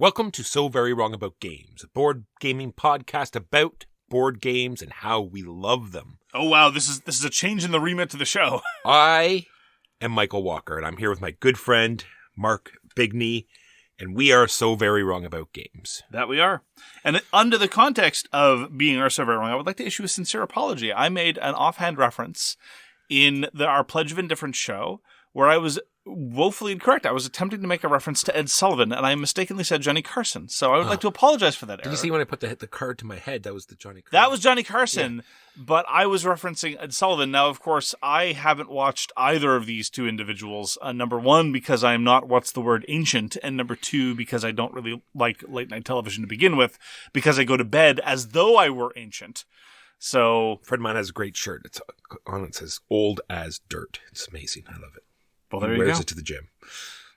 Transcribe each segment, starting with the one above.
Welcome to So Very Wrong About Games, a board gaming podcast about board games and how we love them. Oh wow, this is a change in the remit to the show. I am Michael Walker, and I'm here with my good friend, Mark Bigney, and we are So Very Wrong About Games. That we are. And under the context of being So Very Wrong, I would like to issue a sincere apology. I made an offhand reference in our Pledge of Indifference show where I was woefully incorrect. I was attempting to make a reference to Ed Sullivan, and I mistakenly said Johnny Carson. So I would like to apologize for that error. Did you see when I put the card to my head? That was the Johnny Carson. That was Johnny Carson, but I was referencing Ed Sullivan. Now, of course, I haven't watched either of these two individuals. Number one, because I'm not ancient, and number two, because I don't really like late-night television to begin with, because I go to bed as though I were ancient. So, a friend of mine has a great shirt. It's on it says "Old as Dirt." It's amazing. I love it. Well, there he you wears go. it to the gym.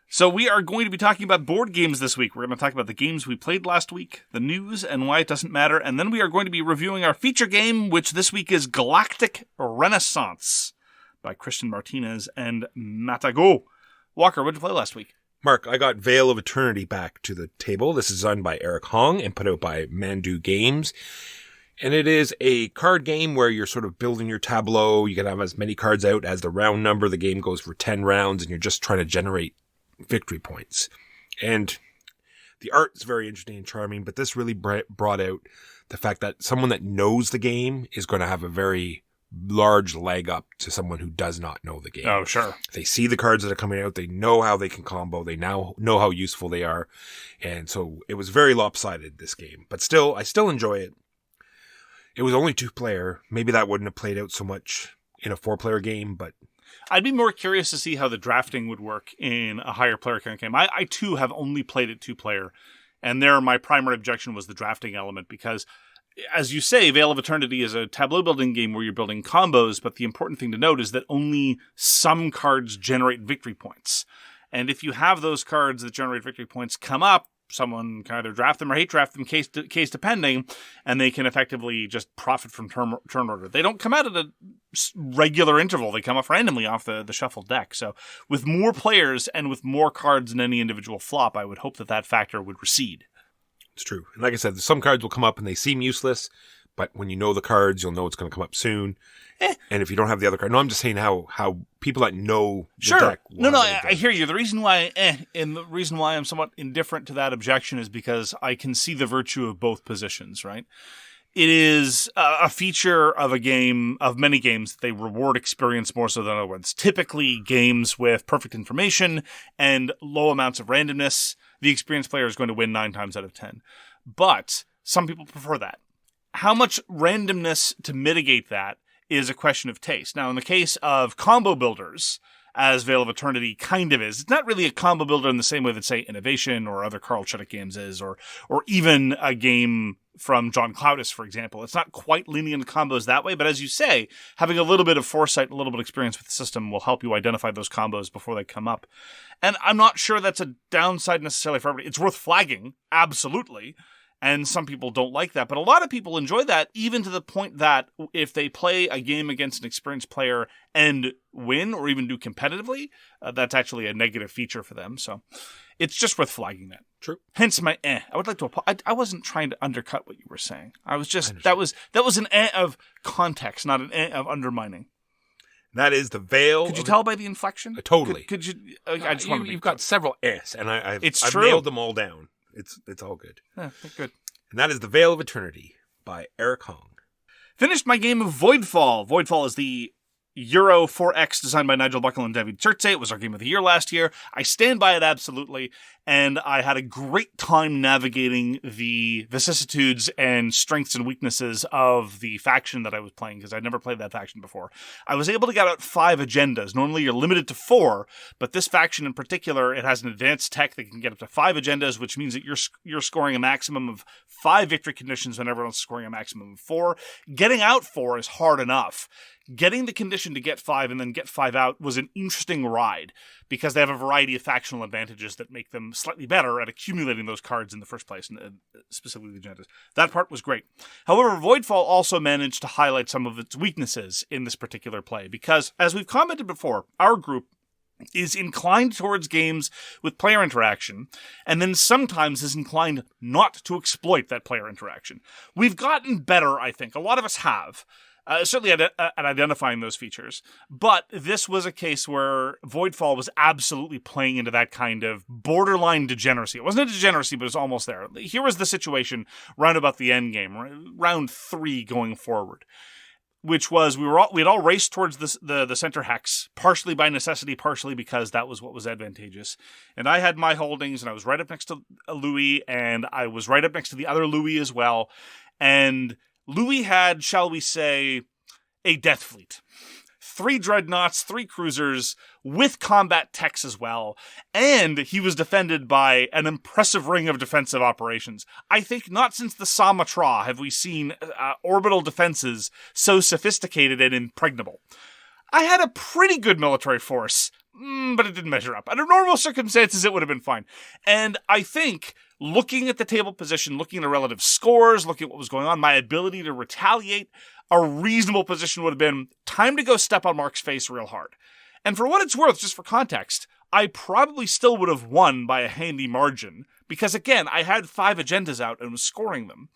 So we are going to be talking about board games this week. We're going to talk about the games we played last week, the news, and why it doesn't matter. And then we are going to be reviewing our feature game, which this week is Galactic Renaissance by Christian Martinez and Matago. Walker, what did you play last week? Mark, I got Vale of Eternity back to the table. This is designed by Eric Hong and put out by Mandoo Games. And it is a card game where you're sort of building your tableau. You can have as many cards out as the round number. The game goes for 10 rounds, and you're just trying to generate victory points. And the art is very interesting and charming, but this really brought out the fact that someone that knows the game is going to have a very large leg up to someone who does not know the game. Oh, sure. They see the cards that are coming out. They know how they can combo. They now know how useful they are. And so it was very lopsided, this game. But still, I still enjoy it. It was only 2-player. Maybe that wouldn't have played out so much in a 4-player game, but I'd be more curious to see how the drafting would work in a higher player count game. I too have only played it 2-player, and there my primary objection was the drafting element because, as you say, Vale of Eternity is a tableau building game where you're building combos, but the important thing to note is that only some cards generate victory points. And if you have those cards that generate victory points come up, someone can either draft them or hate draft them, case depending, and they can effectively just profit from turn order. They don't come out at a regular interval. They come off randomly off the shuffled deck. So with more players and with more cards in any individual flop, I would hope that factor would recede. It's true. And like I said, some cards will come up and they seem useless, but when you know the cards, you'll know it's going to come up soon. And if you don't have the other card, no, I'm just saying how people that know the deck. No, I hear you. The reason why, and the reason why I'm somewhat indifferent to that objection is because I can see the virtue of both positions, right? It is a feature of a game, of many games, that they reward experience more so than other ones. Typically, games with perfect information and low amounts of randomness, the experienced player is going to win 9 times out of 10. But some people prefer that. How much randomness to mitigate that is a question of taste. Now, in the case of combo builders, as Vale of Eternity kind of is, it's not really a combo builder in the same way that, say, Innovation or other Carl Chuddick games is, or even a game from John Cloudis, for example. It's not quite lenient combos that way, but as you say, having a little bit of foresight, a little bit of experience with the system will help you identify those combos before they come up. And I'm not sure that's a downside necessarily for everybody. It's worth flagging, absolutely. And some people don't like that, but a lot of people enjoy that, even to the point that if they play a game against an experienced player and win, or even do competitively, that's actually a negative feature for them. So it's just worth flagging that. True. Hence my I would like to I wasn't trying to undercut what you were saying. I was just, that was an of context, not an of undermining. That is the Vale. Could you tell by the inflection? Totally. Could you? I just want to. You've got several S, and I've true. nailed them all down. It's all good. Yeah, good. And that is The Vale of Eternity by Eric Hong. Finished my game of Voidfall. Voidfall is the Euro 4X designed by Nigel Buckle and David Turczi. It was our game of the year last year. I stand by it absolutely, and I had a great time navigating the vicissitudes and strengths and weaknesses of the faction that I was playing, because I'd never played that faction before. I was able to get out 5 agendas. Normally you're limited to 4, but this faction in particular, it has an advanced tech that can get up to 5 agendas, which means that you're scoring a maximum of 5 victory conditions when everyone's scoring a maximum of 4. Getting out 4 is hard enough. Getting the condition to get 5 and then get 5 out was an interesting ride, because they have a variety of factional advantages that make them slightly better at accumulating those cards in the first place, and specifically the agendas. That part was great. However, Voidfall also managed to highlight some of its weaknesses in this particular play, because, as we've commented before, our group is inclined towards games with player interaction, and then sometimes is inclined not to exploit that player interaction. We've gotten better, I think. A lot of us have. Certainly at identifying those features. But this was a case where Voidfall was absolutely playing into that kind of borderline degeneracy. It wasn't a degeneracy, but it was almost there. Here was the situation round about the end game, round 3 going forward, which was we had all raced towards the center hex, partially by necessity, partially because that was what was advantageous. And I had my holdings, and I was right up next to Louis, and I was right up next to the other Louis as well. And Louis had, shall we say, a death fleet. 3 dreadnoughts, 3 cruisers, with combat techs as well. And he was defended by an impressive ring of defensive operations. I think not since the Samatra have we seen orbital defenses so sophisticated and impregnable. I had a pretty good military force, but it didn't measure up. Under normal circumstances, it would have been fine. And I think, looking at the table position, looking at the relative scores, looking at what was going on, my ability to retaliate, a reasonable position would have been time to go step on Mark's face real hard. And for what it's worth, just for context, I probably still would have won by a handy margin, because again, I had 5 agendas out and was scoring them.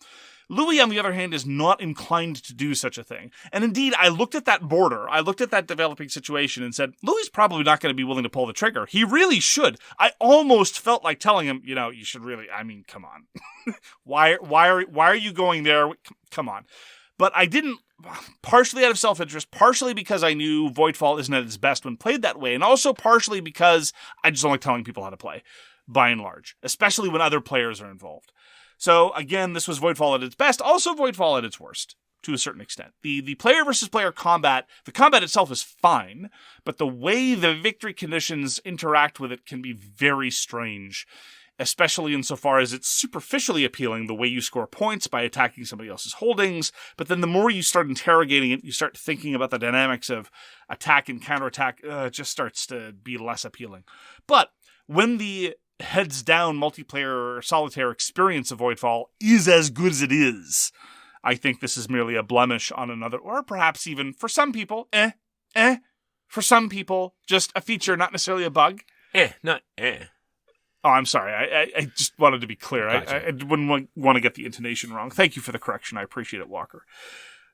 Louis, on the other hand, is not inclined to do such a thing. And indeed, I looked at that border, I looked at that developing situation and said, Louis probably not going to be willing to pull the trigger. He really should. I almost felt like telling him, you should really, come on. Why are you going there? Come on. But I didn't, partially out of self-interest, partially because I knew Voidfall isn't at its best when played that way, and also partially because I just don't like telling people how to play, by and large, especially when other players are involved. So, again, this was Voidfall at its best, also Voidfall at its worst, to a certain extent. The player versus player combat, the combat itself is fine, but the way the victory conditions interact with it can be very strange, especially insofar as it's superficially appealing, the way you score points by attacking somebody else's holdings, but then the more you start interrogating it, you start thinking about the dynamics of attack and counterattack, it just starts to be less appealing. But when the heads down multiplayer solitaire experience of Voidfall is as good as it is, I think this is merely a blemish on another, or perhaps even for some people, for some people, just a feature, not necessarily a bug. Not. Oh, I'm sorry. I just wanted to be clear. Gotcha. I wouldn't want to get the intonation wrong. Thank you for the correction. I appreciate it, Walker.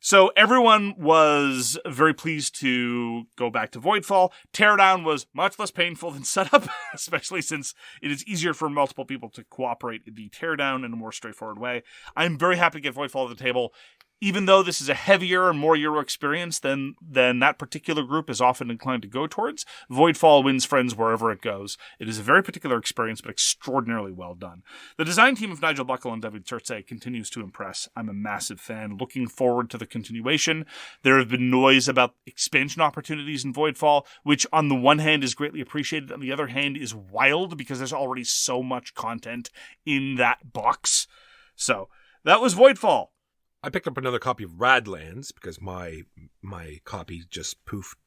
So everyone was very pleased to go back to Voidfall. Teardown was much less painful than setup, especially since it is easier for multiple people to cooperate in the teardown in a more straightforward way. I'm very happy to get Voidfall at the table. Even though this is a heavier and more Euro experience than that particular group is often inclined to go towards, Voidfall wins friends wherever it goes. It is a very particular experience, but extraordinarily well done. The design team of Nigel Buckle and David Turczi continues to impress. I'm a massive fan. Looking forward to the continuation. There have been noise about expansion opportunities in Voidfall, which on the one hand is greatly appreciated, on the other hand is wild because there's already so much content in that box. So, that was Voidfall. I picked up another copy of Radlands because my copy just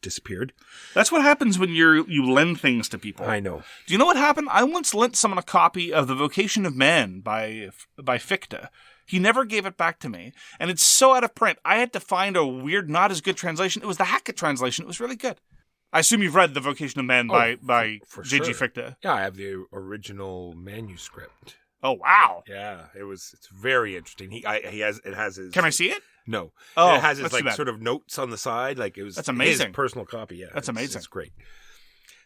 disappeared. That's what happens when you lend things to people. I know. Do you know what happened? I once lent someone a copy of The Vocation of Man by Fichte. He never gave it back to me, and it's so out of print. I had to find a weird, not as good translation. It was the Hackett translation. It was really good. I assume you've read The Vocation of Man by J.G. Fichte. Yeah, I have the original manuscript. Oh wow! Yeah, it's very interesting. It has his. Can I see it? No. Oh, it has his sort of notes on the side. Like it was. That's amazing. His personal copy. Yeah, that's amazing. It's great.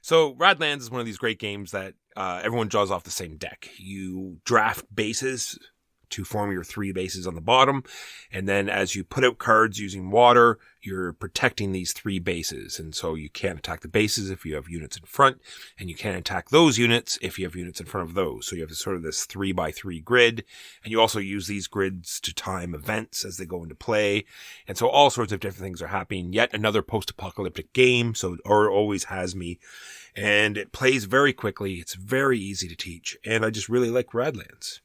So Radlands is one of these great games that everyone draws off the same deck. You draft bases to form your 3 bases on the bottom, and then as you put out cards using water, you're protecting these 3 bases, and so you can't attack the bases if you have units in front, and you can't attack those units if you have units in front of those. So you have sort of this 3x3 grid, and you also use these grids to time events as they go into play, and so all sorts of different things are happening. Yet another post-apocalyptic game, so it always has me, and it plays very quickly. It's very easy to teach, and I just really like Radlands.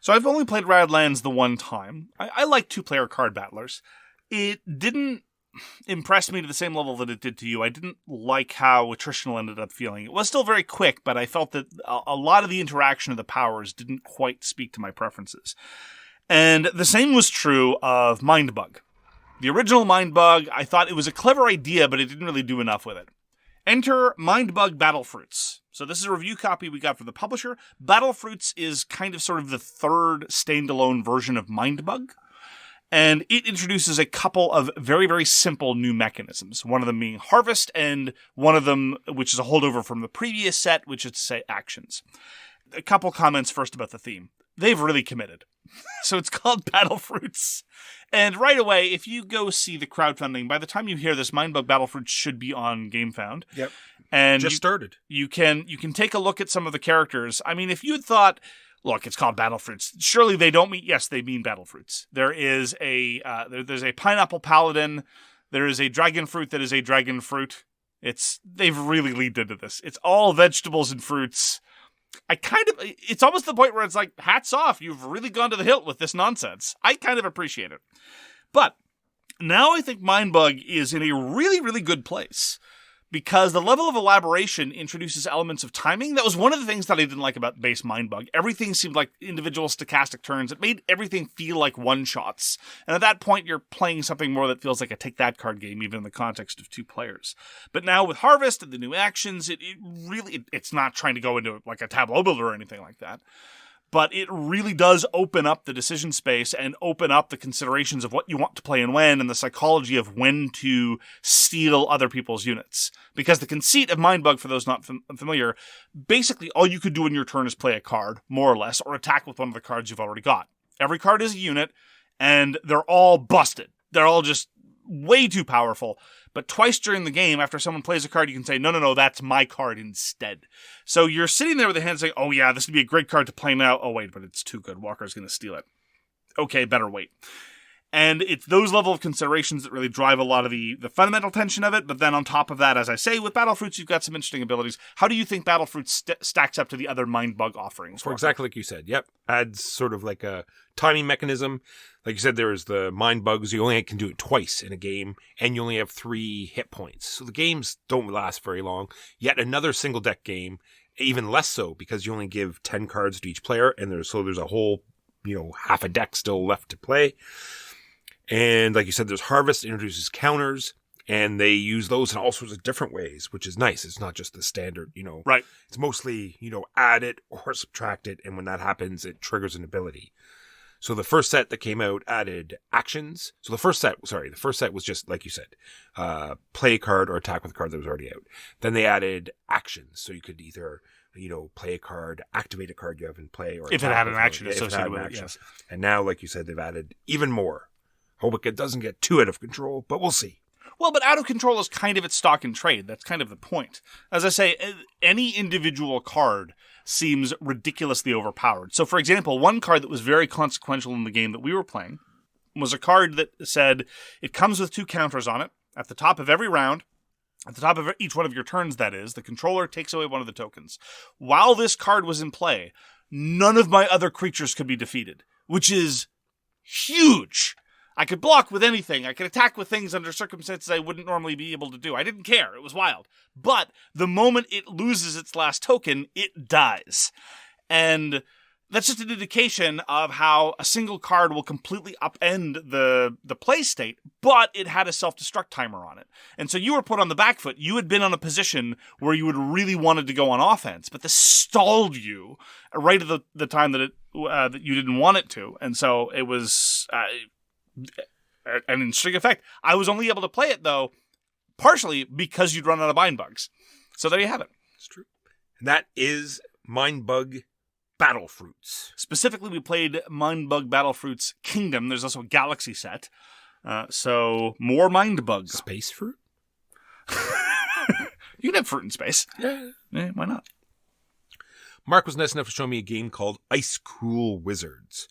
So I've only played Radlands the one time. I like 2-player card battlers. It didn't impress me to the same level that it did to you. I didn't like how attritional ended up feeling. It was still very quick, but I felt that a lot of the interaction of the powers didn't quite speak to my preferences. And the same was true of Mindbug. The original Mindbug, I thought it was a clever idea, but it didn't really do enough with it. Enter Mindbug Battlefruits. So this is a review copy we got from the publisher. Battlefruits is kind of sort of the third standalone version of Mindbug. And it introduces a couple of very, very simple new mechanisms. One of them being Harvest, and one of them, which is a holdover from the previous set, which is to say actions. A couple comments first about the theme. They've really committed. So it's called Battlefruits. And right away, if you go see the crowdfunding, by the time you hear this, Mindbug Battlefruits should be on GameFound. Yep. And just started. You can take a look at some of the characters. I mean, if you had thought, look, it's called Battlefruits. Surely they don't mean, yes, they mean Battlefruits. There is there's a pineapple paladin. There is a dragon fruit that is a dragon fruit. They've really leaned into this. It's all vegetables and fruits. It's almost the point where it's like, hats off, you've really gone to the hilt with this nonsense. I kind of appreciate it. But now I think Mindbug is in a really, really good place, because the level of elaboration introduces elements of timing. That was one of the things that I didn't like about base Mindbug. Everything seemed like individual stochastic turns. It made everything feel like one-shots. And at that point, you're playing something more that feels like a take-that card game, even in the context of two players. But now with Harvest and the new actions, it's not trying to go into like a tableau builder or anything like that. But it really does open up the decision space and open up the considerations of what you want to play and when, and the psychology of when to steal other people's units. Because the conceit of Mindbug, for those not familiar, basically all you could do in your turn is play a card, more or less, or attack with one of the cards you've already got. Every card is a unit, and they're all busted. They're all just way too powerful. But twice during the game, after someone plays a card, you can say, no, that's my card instead. So you're sitting there with a hand saying, oh yeah, this would be a great card to play now. Oh wait, but it's too good. Walker's going to steal it. Okay, better wait. And it's those level of considerations that really drive a lot of the fundamental tension of it. But then on top of that, as I say, with Battlefruits, you've got some interesting abilities. How do you think Battlefruits stacks up to the other Mindbug offerings? For exactly like you said. Yep. Adds sort of like a timing mechanism. Like you said, there's the Mindbugs. You only can do it twice in a game, and you only have 3 hit points. So the games don't last very long. Yet another single deck game, even less so, because you only give 10 cards to each player, and there's a whole, half a deck still left to play. And like you said, there's Harvest, introduces counters, and they use those in all sorts of different ways, which is nice. It's not just the standard, Right. It's mostly, add it or subtract it, and when that happens, it triggers an ability. So the first set that came out added actions. So the first set was just, like you said, play a card or attack with a card that was already out. Then they added actions. So you could either, play a card, activate a card you have in play, or if it had an action associated with it, yes. And now, like you said, they've added even more. Hope it doesn't get too out of control, but we'll see. Well, but out of control is kind of its stock in trade. That's kind of the point. As I say, any individual card seems ridiculously overpowered. So, for example, one card that was very consequential in the game that we were playing was a card that said it comes with 2 counters on it. At the top of every round, at the top of each one of your turns, that is, the controller takes away one of the tokens. While this card was in play, none of my other creatures could be defeated, which is huge. I could block with anything. I could attack with things under circumstances I wouldn't normally be able to do. I didn't care. It was wild. But the moment it loses its last token, it dies. And that's just an indication of how a single card will completely upend the play state, but it had a self-destruct timer on it. And so you were put on the back foot. You had been on a position where you had really wanted to go on offense, but this stalled you right at the time that that you didn't want it to. And so it was an interesting effect. I was only able to play it, though, partially because you'd run out of Mindbugs. So there you have it. It's true. And that is Mindbug Battlefruits. Specifically, we played Mindbug Battlefruits Kingdom. There's also a Galaxy set. So more Mindbug. Space fruit? You can have fruit in space. Yeah. Why not? Mark was nice enough to show me a game called ICECOOL Wizards.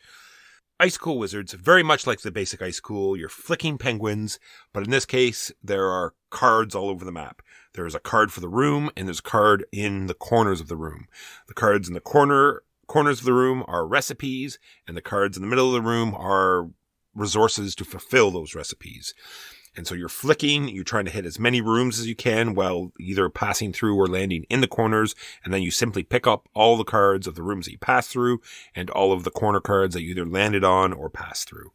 ICECOOL Wizards, very much like the basic ICECOOL, you're flicking penguins, but in this case, there are cards all over the map. There's a card for the room, and there's a card in the corners of the room. The cards in the corners of the room are recipes, and the cards in the middle of the room are resources to fulfill those recipes. And so you're flicking, you're trying to hit as many rooms as you can while either passing through or landing in the corners. And then you simply pick up all the cards of the rooms that you pass through and all of the corner cards that you either landed on or passed through.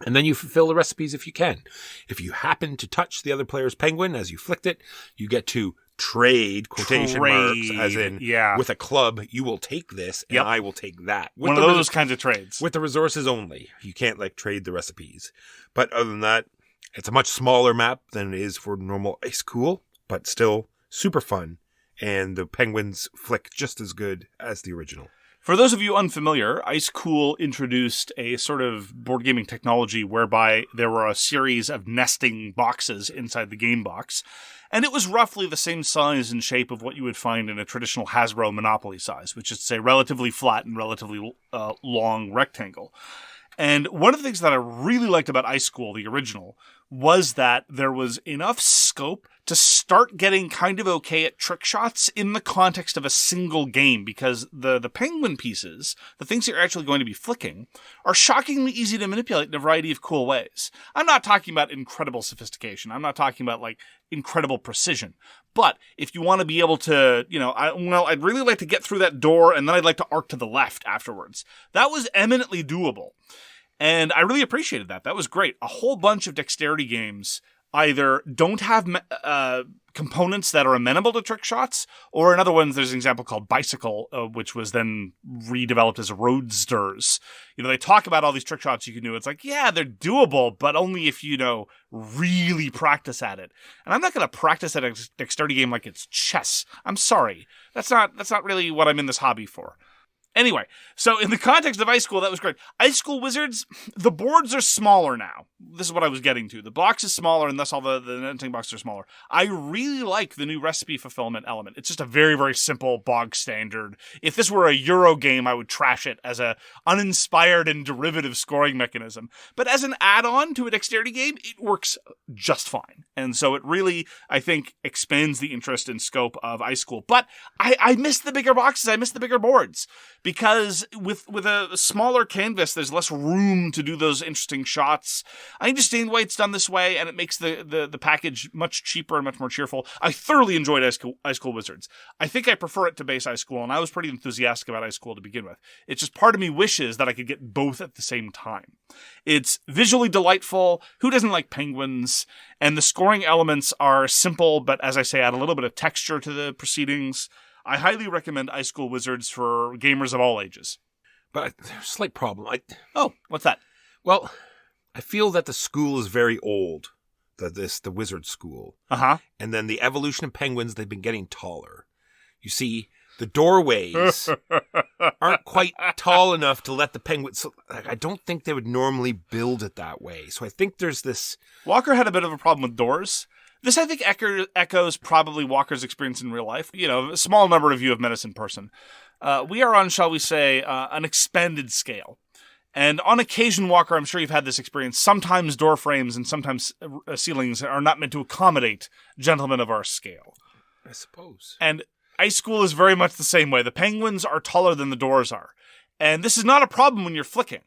And then you fulfill the recipes if you can. If you happen to touch the other player's penguin as you flicked it, you get to trade, quotation marks, as in, with a club, you will take this, and I will take that. One of those kinds of trades. With the resources only. You can't, trade the recipes. But other than that, it's a much smaller map than it is for normal ICECOOL, but still super fun. And the penguins flick just as good as the original. For those of you unfamiliar, ICECOOL introduced a sort of board gaming technology whereby there were a series of nesting boxes inside the game box, and it was roughly the same size and shape of what you would find in a traditional Hasbro Monopoly size, which is to say relatively flat and relatively long rectangle. And one of the things that I really liked about ICECOOL, the original, was that there was enough scope to start getting kind of okay at trick shots in the context of a single game, because the penguin pieces, the things that you're actually going to be flicking, are shockingly easy to manipulate in a variety of cool ways. I'm not talking about incredible sophistication. I'm not talking about, incredible precision. But if you want to be able to, I'd really like to get through that door, and then I'd like to arc to the left afterwards. That was eminently doable. And I really appreciated that. That was great. A whole bunch of dexterity games either don't have components that are amenable to trick shots, or in other ones, there's an example called Bicycle, which was then redeveloped as Roadsters. They talk about all these trick shots you can do. It's they're doable, but only if you really practice at it. And I'm not going to practice at a dexterity game like it's chess. I'm sorry. That's not really what I'm in this hobby for. Anyway, so in the context of ICECOOL, that was great. ICECOOL Wizards, the boards are smaller now. This is what I was getting to. The box is smaller, and thus all the netting boxes are smaller. I really like the new recipe fulfillment element. It's just a very, very simple, bog standard. If this were a Euro game, I would trash it as a uninspired and derivative scoring mechanism. But as an add-on to a dexterity game, it works just fine. And so it really, I think, expands the interest and scope of ICECOOL. But I miss the bigger boxes. I miss the bigger boards. Because with a smaller canvas, there's less room to do those interesting shots. I understand why it's done this way, and it makes the package much cheaper and much more cheerful. I thoroughly enjoyed ICECOOL Wizards. I think I prefer it to base ICECOOL, and I was pretty enthusiastic about ICECOOL to begin with. It's just part of me wishes that I could get both at the same time. It's visually delightful. Who doesn't like penguins? And the scoring elements are simple, but as I say, add a little bit of texture to the proceedings. I highly recommend ICECOOL Wizards for gamers of all ages. But there's a slight problem. What's that? Well, I feel that the school is very old. The wizard school. Uh-huh. And then the evolution of penguins, they've been getting taller. You see, the doorways aren't quite tall enough to let the penguins... So, I don't think they would normally build it that way. So I think there's this... Walker had a bit of a problem with doors. This, I think, echoes probably Walker's experience in real life. A small number of you have met us in person. We are on, shall we say, an expanded scale. And on occasion, Walker, I'm sure you've had this experience, sometimes door frames and sometimes ceilings are not meant to accommodate gentlemen of our scale. I suppose. And ICECOOL is very much the same way. The penguins are taller than the doors are. And this is not a problem when you're flicking.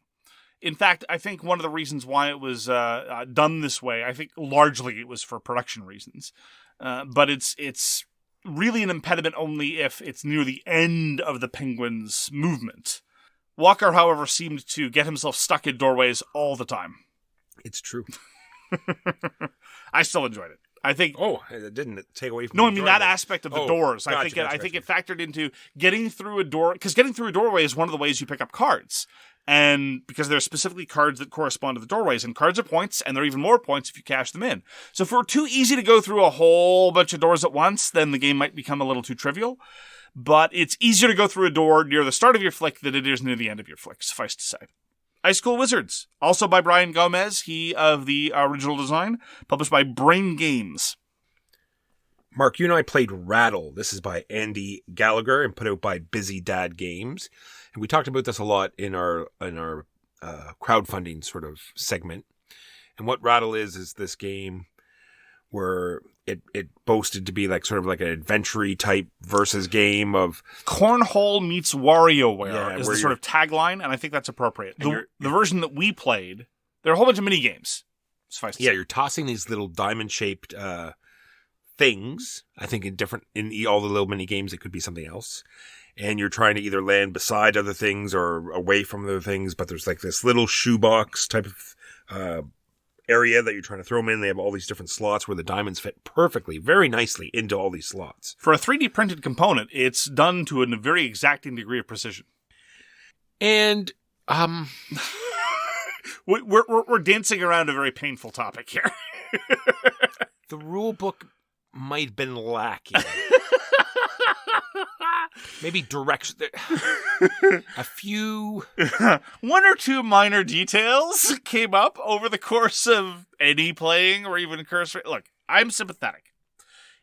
In fact, I think one of the reasons why it was done this way, I think largely it was for production reasons. But it's really an impediment only if it's near the end of the penguin's movement. Walker, however, seemed to get himself stuck in doorways all the time. It's true. I still enjoyed it. I think. Oh, it didn't take away from. No, I mean that aspect of the doors. Gotcha, I think it factored into getting through a door, because getting through a doorway is one of the ways you pick up cards, and because there are specifically cards that correspond to the doorways, and cards are points, and there are even more points if you cash them in. So if it were too easy to go through a whole bunch of doors at once, then the game might become a little too trivial. But it's easier to go through a door near the start of your flick than it is near the end of your flick, suffice to say. ICECOOL Wizards, also by Brian Gomez, he of the original design, published by Brain Games. Mark, you and I played Ratyl. This is by Andy Gallagher and put out by Busy Dad Games. And we talked about this a lot in our crowdfunding sort of segment. And what Ratyl is this game where it boasted to be sort of an adventure-y type versus game of... Cornhole meets WarioWare is the sort of tagline, and I think that's appropriate. The version that we played, there are a whole bunch of mini-games. Suffice to say. You're tossing these little diamond-shaped... things. I think in all the little mini games, it could be something else. And you're trying to either land beside other things or away from other things, but there's this little shoebox type of area that you're trying to throw them in. They have all these different slots where the diamonds fit perfectly, very nicely into all these slots. For a 3D printed component, it's done to a very exacting degree of precision. And we're dancing around a very painful topic here. The rule book might have been lacking. Maybe direction. A few. One or two minor details came up over the course of any playing or even cursory. Look, I'm sympathetic.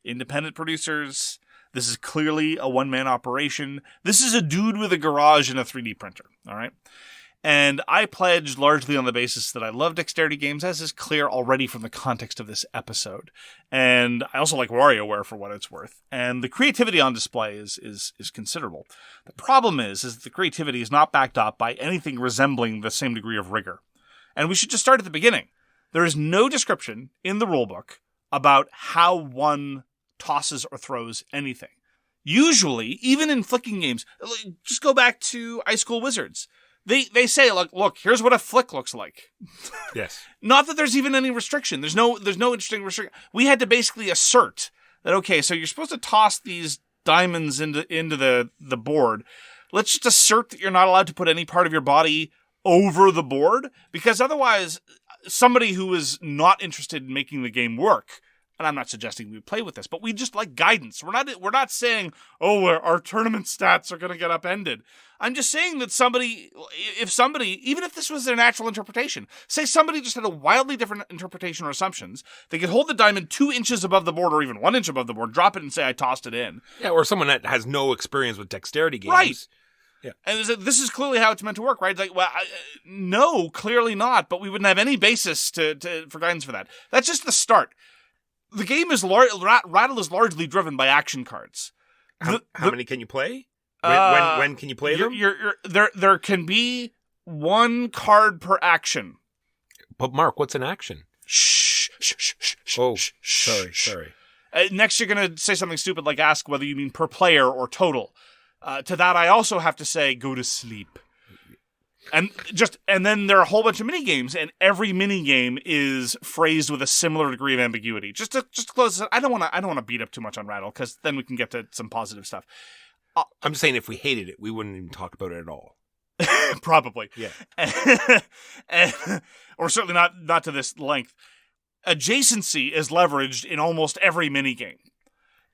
Independent producers. This is clearly a one-man operation. This is a dude with a garage and a 3D printer. All right. And I pledged largely on the basis that I love dexterity games, as is clear already from the context of this episode. And I also like WarioWare for what it's worth. And the creativity on display is considerable. The problem is that the creativity is not backed up by anything resembling the same degree of rigor. And we should just start at the beginning. There is no description in the rulebook about how one tosses or throws anything. Usually, even in flicking games, just go back to ICECOOL Wizards. They say, look, here's what a flick looks like. Yes. Not that there's even any restriction. There's no interesting restriction. We had to basically assert that, okay, so you're supposed to toss these diamonds into the board. Let's just assert that you're not allowed to put any part of your body over the board, because otherwise somebody who is not interested in making the game work, and I'm not suggesting we play with this, but we just like guidance. We're not saying, oh, our tournament stats are going to get upended. I'm just saying that if somebody, even if this was their natural interpretation, say somebody just had a wildly different interpretation or assumptions, they could hold the diamond 2 inches above the board or even 1 inch above the board, drop it and say, I tossed it in. Yeah, or someone that has no experience with dexterity games. Right. Yeah. And this is clearly how it's meant to work, right? Like, well, no, clearly not, but we wouldn't have any basis for guidance for that. That's just the start. The game is Ratyl is largely driven by action cards. How many can you play? When can you play them? There can be 1 card per action. But Mark, what's an action? Shh. Oh, sorry. Next, you're going to say something stupid like ask whether you mean per player or total. To that, I also have to say go to sleep. And then there are a whole bunch of mini games, and every mini game is phrased with a similar degree of ambiguity. Just to close this, I don't want to beat up too much on Ratyl, because then we can get to some positive stuff. I'm just saying, if we hated it, we wouldn't even talk about it at all. Probably, yeah, or certainly not to this length. Adjacency is leveraged in almost every mini game.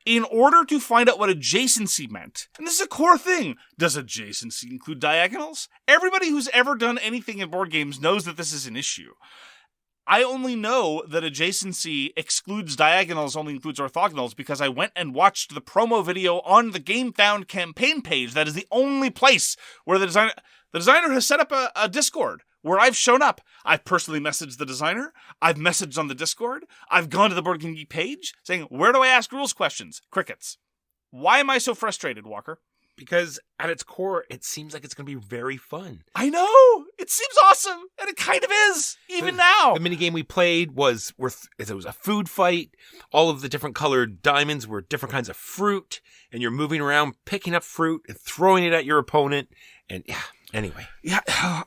In order to find out what adjacency meant, and this is a core thing, does adjacency include diagonals? Everybody who's ever done anything in board games knows that this is an issue. I only know that adjacency excludes diagonals, only includes orthogonals, because I went and watched the promo video on the GameFound campaign page. That is the only place where the designer has set up a Discord where I've shown up. I've personally messaged the designer. I've messaged on the Discord. I've gone to the Board Game Geek page saying, where do I ask rules questions? Crickets. Why am I so frustrated, Walker? Because at its core, it seems like it's going to be very fun. I know! It seems awesome! And it kind of is, even now! The minigame we played was a food fight. All of the different colored diamonds were different kinds of fruit. And you're moving around, picking up fruit and throwing it at your opponent. And yeah, anyway. Yeah,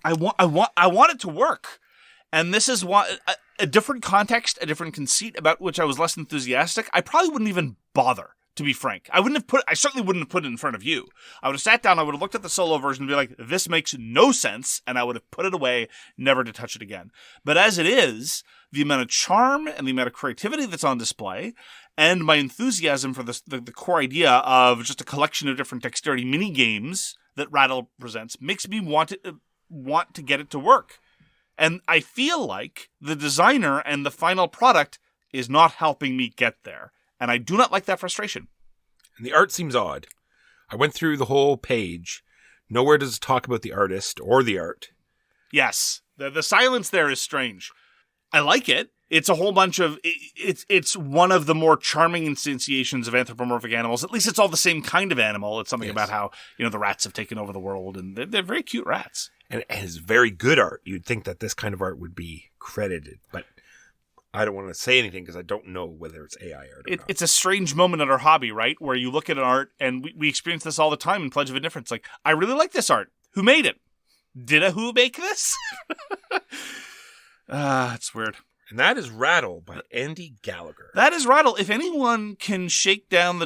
I want it to work. And this is a different context, a different conceit about which I was less enthusiastic. I probably wouldn't even bother. To be frank, I certainly wouldn't have put it in front of you. I would have sat down, I would have looked at the solo version and be like, this makes no sense, and I would have put it away, never to touch it again. But as it is, the amount of charm and the amount of creativity that's on display, and my enthusiasm for the core idea of just a collection of different dexterity mini games that Ratyl presents makes me want to get it to work. And I feel like the designer and the final product is not helping me get there. And I do not like that frustration. And the art seems odd. I went through the whole page. Nowhere does it talk about the artist or the art. Yes. The silence there is strange. I like it. It's a whole bunch of... It's one of the more charming instantiations of anthropomorphic animals. At least it's all the same kind of animal. It's something about how, the rats have taken over the world. And they're very cute rats. And it's very good art. You'd think that this kind of art would be credited. But I don't want to say anything because I don't know whether it's AI art or not. It's a strange moment in our hobby, right? Where you look at an art, and we experience this all the time in Pledge of Indifference. Like, I really like this art. Who made it? Did a who make this? It's weird. And that is Ratyl by Andy Gallagher. That is Ratyl. If anyone can get the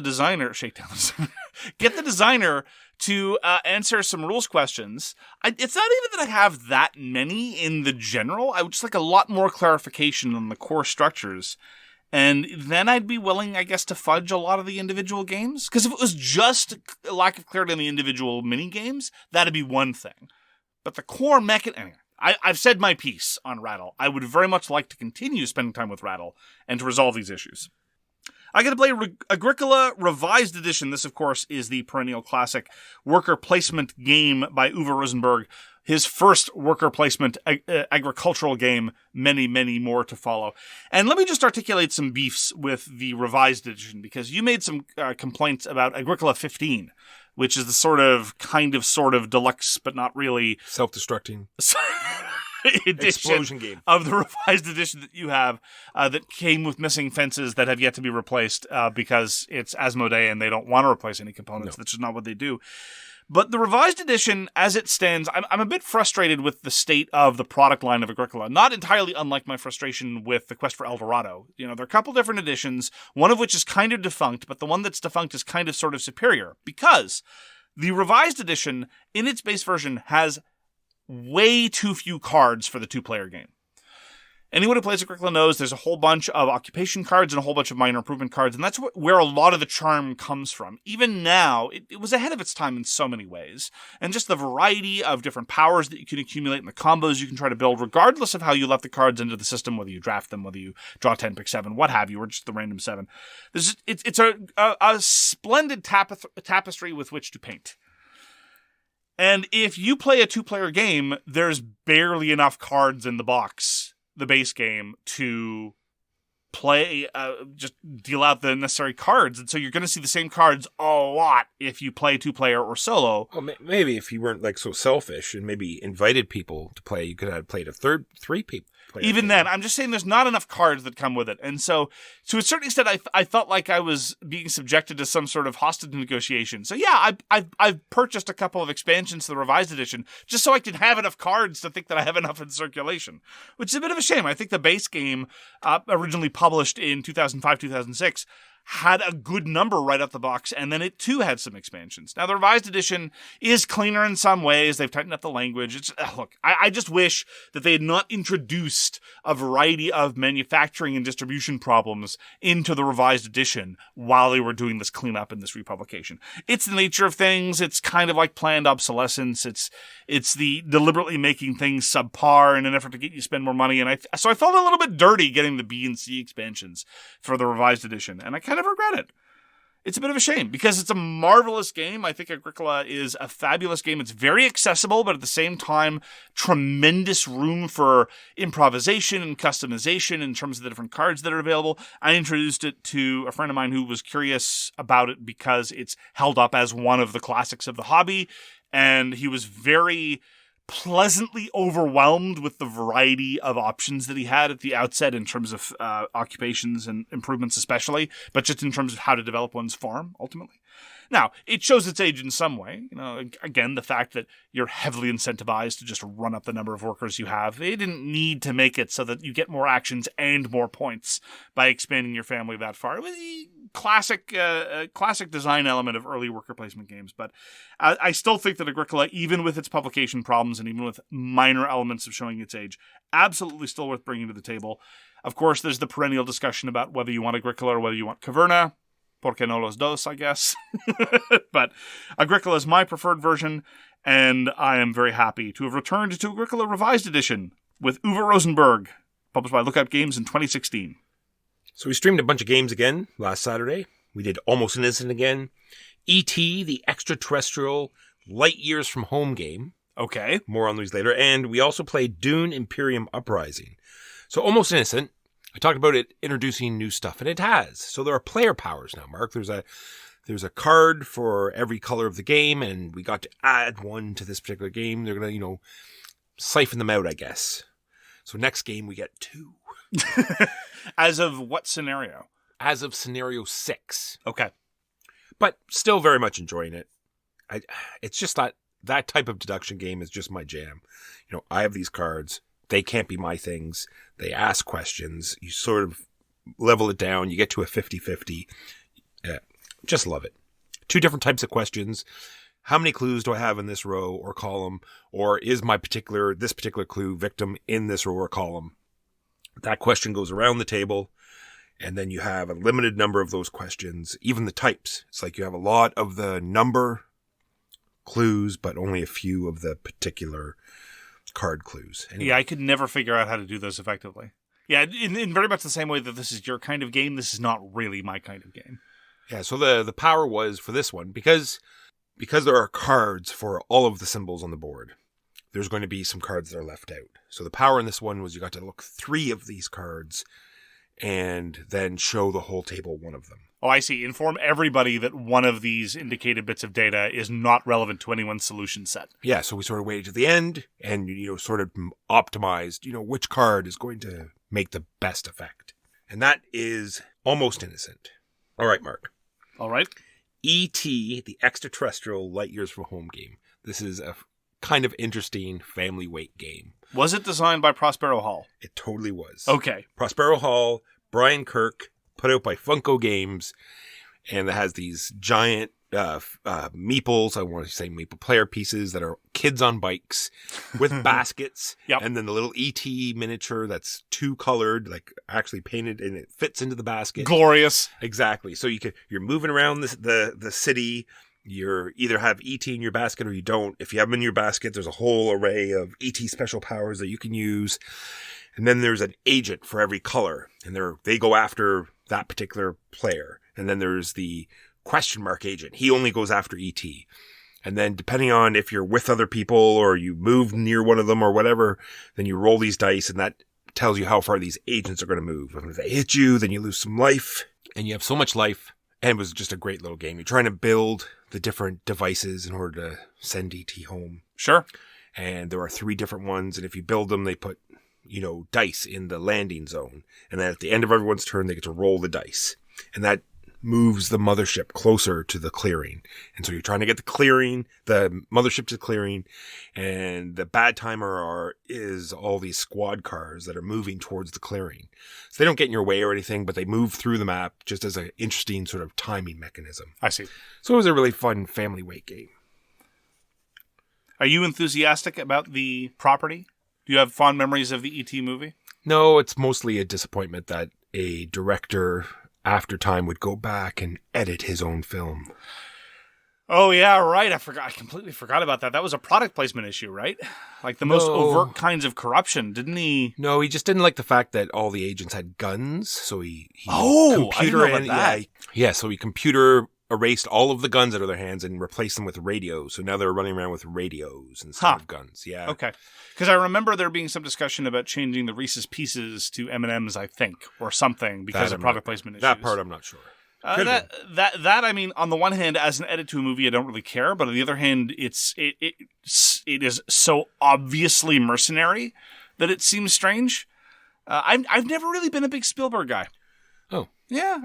designer to answer some rules questions. It's not even that I have that many in the general. I would just like a lot more clarification on the core structures. And then I'd be willing, I guess, to fudge a lot of the individual games. Because if it was just a lack of clarity on the individual mini games, that'd be one thing. But the core mechanism... I've said my piece on Ratyl. I would very much like to continue spending time with Ratyl and to resolve these issues. I get to play Agricola Revised Edition. This, of course, is the perennial classic worker placement game by Uwe Rosenberg. His first worker placement agricultural game, many, many more to follow. And let me just articulate some beefs with the Revised Edition, because you made some complaints about Agricola 15, which is the sort of deluxe, but not really self-destructing explosion game of the Revised Edition that you have that came with missing fences that have yet to be replaced because it's Asmodee and they don't want to replace any components. No. That's just not what they do. But the Revised Edition, as it stands, I'm a bit frustrated with the state of the product line of Agricola. Not entirely unlike my frustration with the Quest for El Dorado. You know, there are a couple different editions, one of which is kind of defunct, but the one that's defunct is kind of sort of superior. Because the Revised Edition, in its base version, has way too few cards for the two-player game. Anyone who plays Agricola knows there's a whole bunch of occupation cards and a whole bunch of minor improvement cards, and that's where a lot of the charm comes from. Even now, it was ahead of its time in so many ways. And just the variety of different powers that you can accumulate and the combos you can try to build, regardless of how you let the cards into the system, whether you draft them, whether you draw 10, pick 7, what have you, or just the random 7. It's a splendid tapestry with which to paint. And if you play a two-player game, there's barely enough cards in the box, the base game, to play, just deal out the necessary cards. And so you're going to see the same cards a lot if you play two-player or solo. Well, maybe if you weren't like so selfish and maybe invited people to play, you could have played a three people. Even then, I'm just saying there's not enough cards that come with it. And so, to a certain extent, I felt like I was being subjected to some sort of hostage negotiation. So yeah, I've purchased a couple of expansions to the Revised Edition just so I can have enough cards to think that I have enough in circulation, which is a bit of a shame. I think the base game, originally published in 2005, 2006, had a good number right out the box, and then it too had some expansions. Now, the Revised Edition is cleaner in some ways. They've tightened up the language. Look, I just wish that they had not introduced a variety of manufacturing and distribution problems into the Revised Edition while they were doing this cleanup and this republication. It's the nature of things. It's kind of like planned obsolescence. It's the deliberately making things subpar in an effort to get you to spend more money. And so I felt a little bit dirty getting the B and C expansions for the Revised Edition, and I kind of regret it. It's a bit of a shame because it's a marvelous game. I think Agricola is a fabulous game. It's very accessible, but at the same time, tremendous room for improvisation and customization in terms of the different cards that are available. I introduced it to a friend of mine who was curious about it because it's held up as one of the classics of the hobby, and he was very pleasantly overwhelmed with the variety of options that he had at the outset in terms of occupations and improvements especially, but just in terms of how to develop one's farm, ultimately. Now, it shows its age in some way. You know, again, the fact that you're heavily incentivized to just run up the number of workers you have. They didn't need to make it so that you get more actions and more points by expanding your family that far. It was a classic design element of early worker placement games. But I still think that Agricola, even with its publication problems and even with minor elements of showing its age, absolutely still worth bringing to the table. Of course, there's the perennial discussion about whether you want Agricola or whether you want Caverna. Porque no los dos, I guess. But Agricola is my preferred version, and I am very happy to have returned to Agricola Revised Edition with Uwe Rosenberg, published by Lookout Games in 2016. So we streamed a bunch of games again last Saturday. We did Almost Innocent again. E.T., the Extra-Terrestrial Light Years from Home game. Okay. More on these later. And we also played Dune Imperium Uprising. So Almost Innocent, I talked about it introducing new stuff, and it has. So there are player powers now, Mark. There's a card for every color of the game, and we got to add one to this particular game. They're going to, siphon them out, I guess. So next game, we get 2. As of what scenario? As of scenario 6. Okay. But still very much enjoying it. It's just that type of deduction game is just my jam. I have these cards. they can't be my things. They ask questions. You sort of level it down. You get to a 50-50. Just love it. 2 different types of questions. How many clues do I have in this row or column? Or is this particular clue victim in this row or column? That question goes around the table. And then you have a limited number of those questions. Even the types. It's like you have a lot of the number clues, but only a few of the particular card clues. Anyway. Yeah, I could never figure out how to do those effectively. Yeah, in very much the same way that this is your kind of game, this is not really my kind of game. Yeah, so the power was for this one, because there are cards for all of the symbols on the board, there's going to be some cards that are left out. So the power in this one was you got to look 3 of these cards and then show the whole table one of them. Oh, I see. Inform everybody that one of these indicated bits of data is not relevant to anyone's solution set. Yeah, so we sort of waited to the end and, sort of optimized, which card is going to make the best effect. And that is Almost Innocent. All right, Mark. All right. E.T., the Extra-Terrestrial Light Years from Home game. This is a kind of interesting family weight game. Was it designed by Propsero Hall? It totally was. Okay. Propsero Hall, Brian Kirk, put out by Funko Games, and it has these giant meeples, I want to say meeple player pieces that are kids on bikes with baskets, yep. And then the little E.T. miniature that's 2-colored, like actually painted, and it fits into the basket. Glorious. Exactly. So you're moving around the city. You either have E.T. in your basket or you don't. If you have them in your basket, there's a whole array of E.T. special powers that you can use. And then there's an agent for every color, and they go after that particular player. And then there's the question mark agent. He only goes after E.T. And then depending on if you're with other people or you move near one of them or whatever, then you roll these dice, and that tells you how far these agents are going to move. And if they hit you, then you lose some life, and you have so much life. And it was just a great little game. You're trying to build the different devices in order to send E.T. home. Sure. And there are 3 different ones, and if you build them, they put, dice in the landing zone. And then at the end of everyone's turn, they get to roll the dice. And that moves the mothership closer to the clearing. And so you're trying to get the mothership to the clearing, and the bad timer is all these squad cars that are moving towards the clearing. So they don't get in your way or anything, but they move through the map just as an interesting sort of timing mechanism. I see. So it was a really fun family weight game. Are you enthusiastic about the property? Do you have fond memories of the E.T. movie? No, it's mostly a disappointment that a director after time would go back and edit his own film. Oh, yeah, right. I completely forgot about that. That was a product placement issue, right? Like the most overt kinds of corruption, didn't he? No, he just didn't like the fact that all the agents had guns, so he I didn't know about that. Yeah, so he computer erased all of the guns out of their hands and replaced them with radios. So now they're running around with radios instead of guns. Yeah. Okay. Because I remember there being some discussion about changing the Reese's Pieces to M&M's, I think, or something because of product placement issues. That part I'm not sure. That I mean, on the one hand, as an edit to a movie, I don't really care, but on the other hand, it is so obviously mercenary that it seems strange. I've never really been a big Spielberg guy. Oh. Yeah,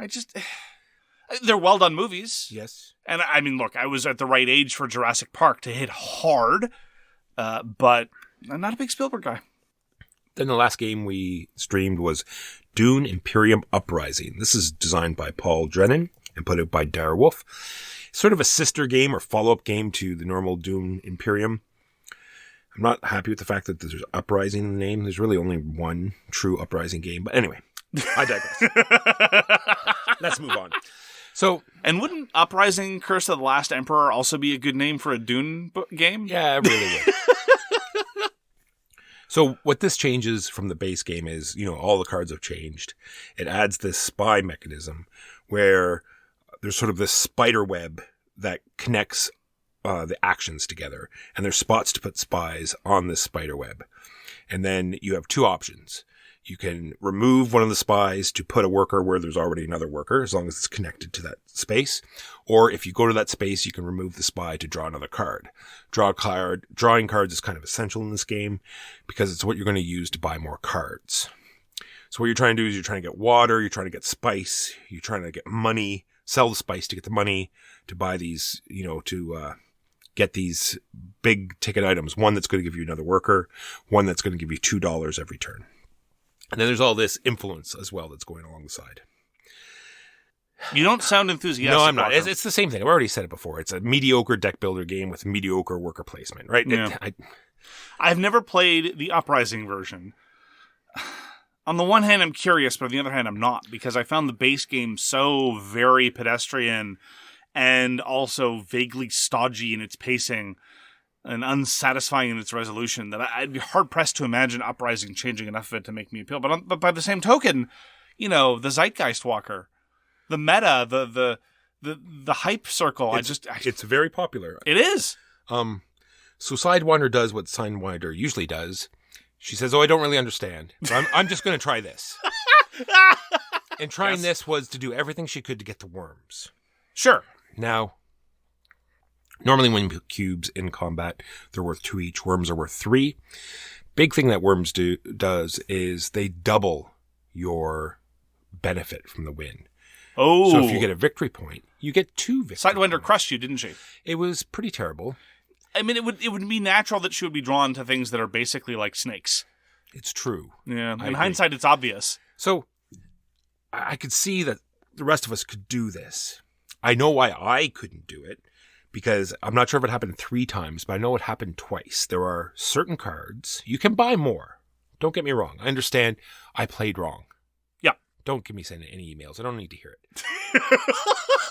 they're well done movies. Yes. And I mean, look, I was at the right age for Jurassic Park to hit hard, but I'm not a big Spielberg guy. Then the last game we streamed was Dune Imperium Uprising. This is designed by Paul Drennan and put out by Dire Wolf. Sort of a sister game or follow-up game to the normal Dune Imperium. I'm not happy with the fact that there's Uprising in the name. There's really only one true Uprising game. But anyway, I digress. Let's move on. So, and wouldn't Uprising Curse of the Last Emperor also be a good name for a Dune game? Yeah, it really would. So what this changes from the base game is, all the cards have changed. It adds this spy mechanism where there's sort of this spider web that connects the actions together. And there's spots to put spies on this spider web. And then you have 2 options. You can remove one of the spies to put a worker where there's already another worker, as long as it's connected to that space. Or if you go to that space, you can remove the spy to draw another card. Drawing cards is kind of essential in this game because it's what you're going to use to buy more cards. So what you're trying to do is you're trying to get water, you're trying to get spice, you're trying to get money, sell the spice to get the money to buy these, to get these big ticket items. One that's going to give you another worker, one that's going to give you $2 every turn. And then there's all this influence as well that's going along the side. You don't sound enthusiastic. No, I'm not. It's the same thing. I've already said it before. It's a mediocre deck builder game with mediocre worker placement, right? Yeah. I've never played the Uprising version. On the one hand, I'm curious, but on the other hand, I'm not, because I found the base game so very pedestrian and also vaguely stodgy in its pacing and unsatisfying in its resolution that I'd be hard-pressed to imagine Uprising changing enough of it to make me appeal. But by the same token, the Zeitgeist Walker, the meta, the hype circle, it's very popular. It is. So Sidewinder does what Sidewinder usually does. She says, "Oh, I don't really understand. So I'm just going to try this." And trying this was to do everything she could to get the worms. Sure. Now, normally when you put cubes in combat, they're worth 2 each. Worms are worth 3. Big thing that worms does is they double your benefit from the win. Oh. So if you get a victory point, you get 2 victory Sidewinder points. crushed you, didn't she? It was pretty terrible. I mean, it would be natural that she would be drawn to things that are basically like snakes. It's true. Yeah. In hindsight, it's obvious. So I could see that the rest of us could do this. I know why I couldn't do it, because I'm not sure if it happened 3 times, but I know it happened twice. There are certain cards. You can buy more. Don't get me wrong. I understand I played wrong. Yeah. Don't give me any emails. I don't need to hear it.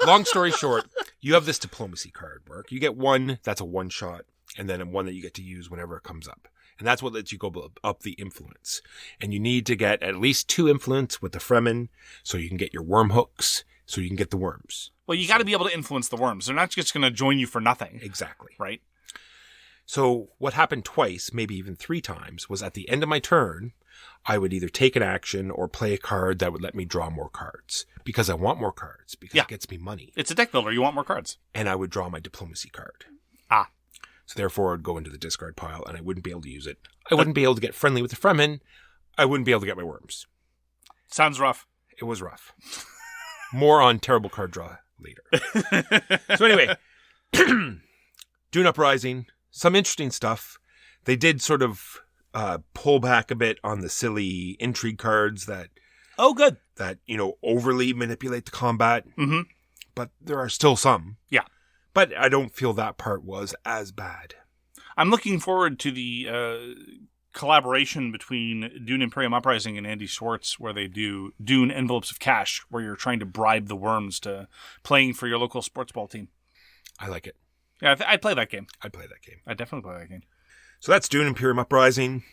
Long story short, you have this diplomacy card work. You get one that's a one-shot, and then one that you get to use whenever it comes up. And that's what lets you go up the influence. And you need to get at least 2 influence with the Fremen, so you can get your worm hooks, so you can get the worms. Well, you got to be able to influence the worms. They're not just going to join you for nothing. Exactly. Right? So what happened twice, maybe even 3 times, was at the end of my turn, I would either take an action or play a card that would let me draw more cards. Because I want more cards, because it gets me money. It's a deck builder. You want more cards. And I would draw my diplomacy card. Ah. So therefore, I'd go into the discard pile, and I wouldn't be able to use it. I wouldn't be able to get friendly with the Fremen. I wouldn't be able to get my worms. Sounds rough. It was rough. More on terrible card draw later. So anyway, Dune Uprising, some interesting stuff. They did sort of pull back a bit on the silly intrigue cards that... Oh, good. That, overly manipulate the combat. Mm-hmm. But there are still some. Yeah. But I don't feel that part was as bad. I'm looking forward to the collaboration between Dune Imperium Uprising and Andy Schwartz, where they do Dune Envelopes of Cash, where you're trying to bribe the worms to playing for your local sports ball team. I like it. Yeah, I'd play that game. I'd play that game. I'd definitely play that game. So that's Dune Imperium Uprising.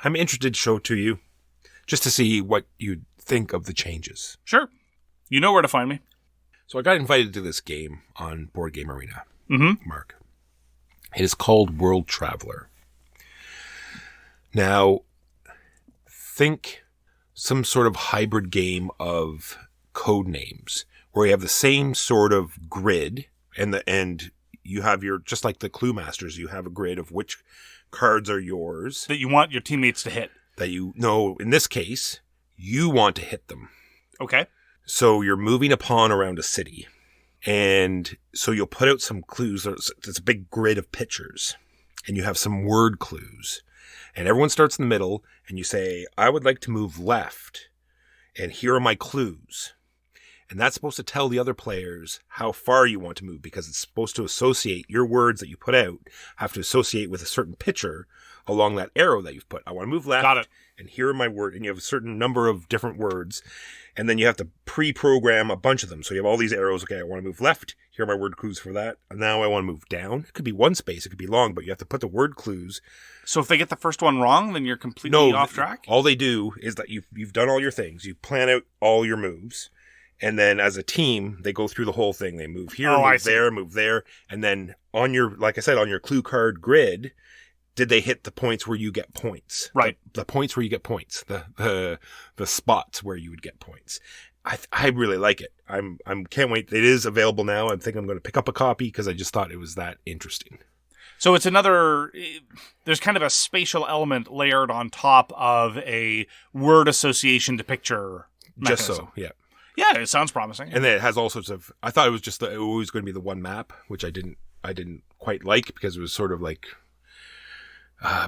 I'm interested to show it to you, just to see what you think of the changes. Sure. You know where to find me. So I got invited to this game on Board Game Arena, Mark. It is called World Traveler. Now, think some sort of hybrid game of code names, where you have the same sort of grid, and you have just like the Clue Masters, you have a grid of which cards are yours. That you want your teammates to hit. That in this case, you want to hit them. Okay. So you're moving a pawn around a city. And so you'll put out some clues. There's a big grid of pictures. And you have some word clues. And everyone starts in the middle. And you say, I would like to move left. And here are my clues. And that's supposed to tell the other players how far you want to move. Because it's supposed to associate your words that you put out. Have to associate with a certain picture along that arrow that you've put. I want to move left. Got it. And here are my words. And you have a certain number of different words. And then you have to pre-program a bunch of them. So you have all these arrows. Okay, I want to move left. Here are my word clues for that. And now I want to move down. It could be one space. It could be long. But you have to put the word clues. So if they get the first one wrong, then you're completely off track? All they do is that you've done all your things. You plan out all your moves. And then as a team, they go through the whole thing. They move here, move there. And then on your, like I said, on your clue card grid, did they hit the points where you get points? Right. The points where you get points. The spots where you would get points. I really like it. I'm can't wait. It is available now. I think I'm going to pick up a copy because I just thought it was that interesting. So it's there's kind of a spatial element layered on top of a word association to picture mechanism. Just so, yeah. Yeah, it sounds promising. And then it has all sorts of, I thought it was just it was going to be the one map, which I didn't quite like because it was sort of like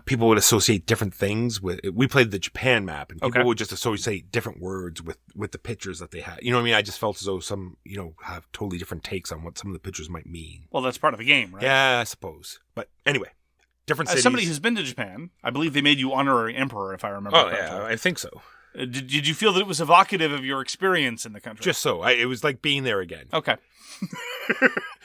people would associate different things with. We played the Japan map, and people would just associate different words with the pictures that they had. You know what I mean? I just felt as though some have totally different takes on what some of the pictures might mean. Well, that's part of the game, right? Yeah, I suppose. But anyway, different cities. As somebody who's been to Japan, I believe they made you honorary emperor, if I remember correctly. Yeah, I think so. Did you feel that it was evocative of your experience in the country? Just so. It was like being there again. Okay.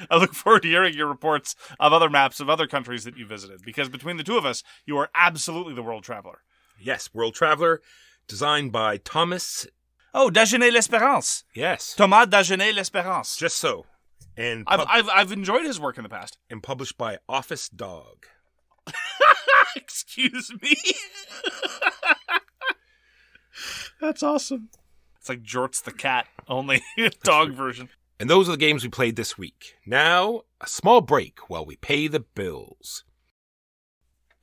I look forward to hearing your reports of other maps of other countries that you visited, because between the two of us, you are absolutely the world traveler. Yes, world traveler, designed by Thomas. Oh, Dagenais-Lespérance. Yes. Thomas Dagenais-Lespérance. Just so. And I've enjoyed his work in the past. And published by Office Dog. Excuse me. That's awesome. It's like Jorts the cat, only dog version. And those are the games we played this week. Now, a small break while we pay the bills.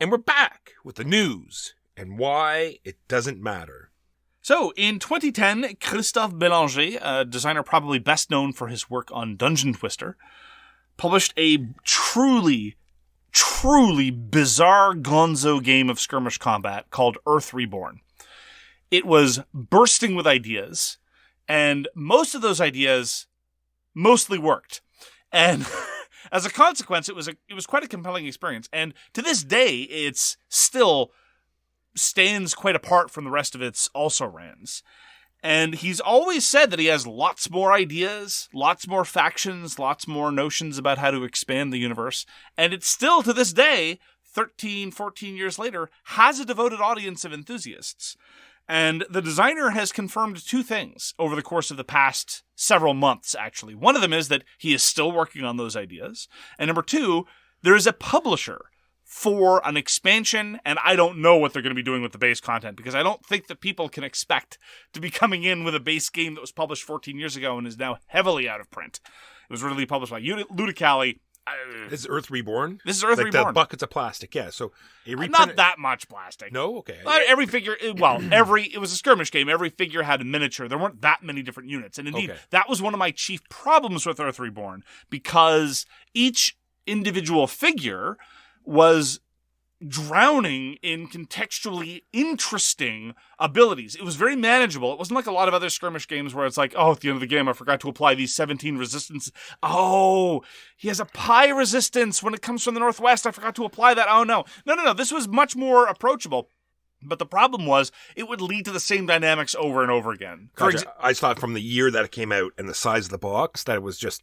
And we're back with the news and why it doesn't matter. So, in 2010, Christophe Boelinger, a designer probably best known for his work on Dungeon Twister, published a truly bizarre gonzo game of skirmish combat called Earth Reborn. It was bursting with ideas, and most of those ideas mostly worked. And as a consequence, it was quite a compelling experience. And to this day, it's still stands quite apart from the rest of its also-rans. And he's always said that he has lots more ideas, lots more factions, lots more notions about how to expand the universe. And it's still, to this day, 13, 14 years later, has a devoted audience of enthusiasts. And the designer has confirmed two things over the course of the past several months, actually. One of them is that he is still working on those ideas. And number two, there is a publisher for an expansion, and I don't know what they're going to be doing with the base content, because I don't think that people can expect to be coming in with a base game that was published 14 years ago and is now heavily out of print. It was really published by Ludicali. This is Earth Reborn? This is Earth like Reborn. The buckets of plastic, yeah. So not that much plastic. No? Okay. Every figure, it was a skirmish game. Every figure had a miniature. There weren't that many different units. And indeed, that was one of my chief problems with Earth Reborn, because each individual figure was drowning in contextually interesting abilities. It was very manageable. It wasn't like a lot of other skirmish games where it's like, oh, at the end of the game, I forgot to apply these 17 resistance. Oh, he has a pie resistance when it comes from the northwest. I forgot to apply that. Oh, no. No. This was much more approachable. But the problem was, it would lead to the same dynamics over and over again. Gotcha. I thought from the year that it came out and the size of the box, that it was just,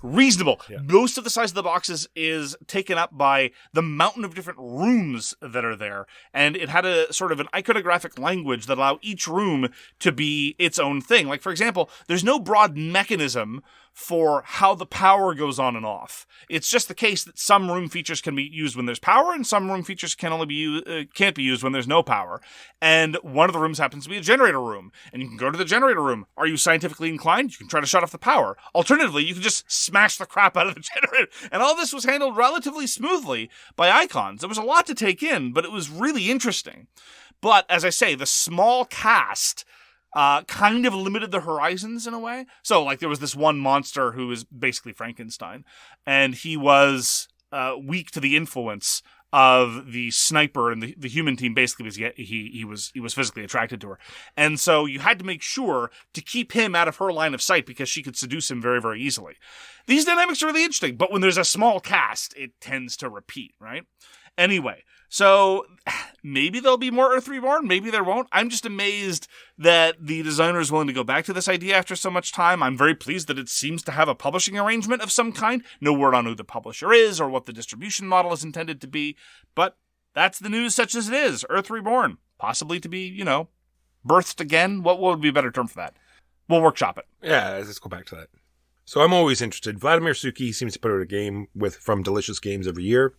reasonable. Yeah. Most of the size of the boxes is taken up by the mountain of different rooms that are there. And it had a sort of an iconographic language that allowed each room to be its own thing. Like, for example, there's no broad mechanism for how the power goes on and off. It's just the case that some room features can be used when there's power, and some room features can only be can't be used when there's no power. And one of the rooms happens to be a generator room, and you can go to the generator room. Are you scientifically inclined? You can try to shut off the power. Alternatively, you can just smash the crap out of the generator. And all this was handled relatively smoothly by icons. There was a lot to take in, but it was really interesting. But as I say, the small cast kind of limited the horizons in a way. So, like, there was this one monster who was basically Frankenstein, and he was weak to the influence of the sniper and the human team, basically, because he was physically attracted to her. And so you had to make sure to keep him out of her line of sight, because she could seduce him very, very easily. These dynamics are really interesting, but when there's a small cast, it tends to repeat, right? Anyway, so maybe there'll be more Earth Reborn, maybe there won't. I'm just amazed that the designer is willing to go back to this idea after so much time. I'm very pleased that it seems to have a publishing arrangement of some kind. No word on who the publisher is or what the distribution model is intended to be, but that's the news such as it is. Earth Reborn, possibly to be, birthed again. What would be a better term for that? We'll workshop it. Yeah, let's go back to that. So I'm always interested. Vladimir Suki seems to put out a game from Delicious Games every year.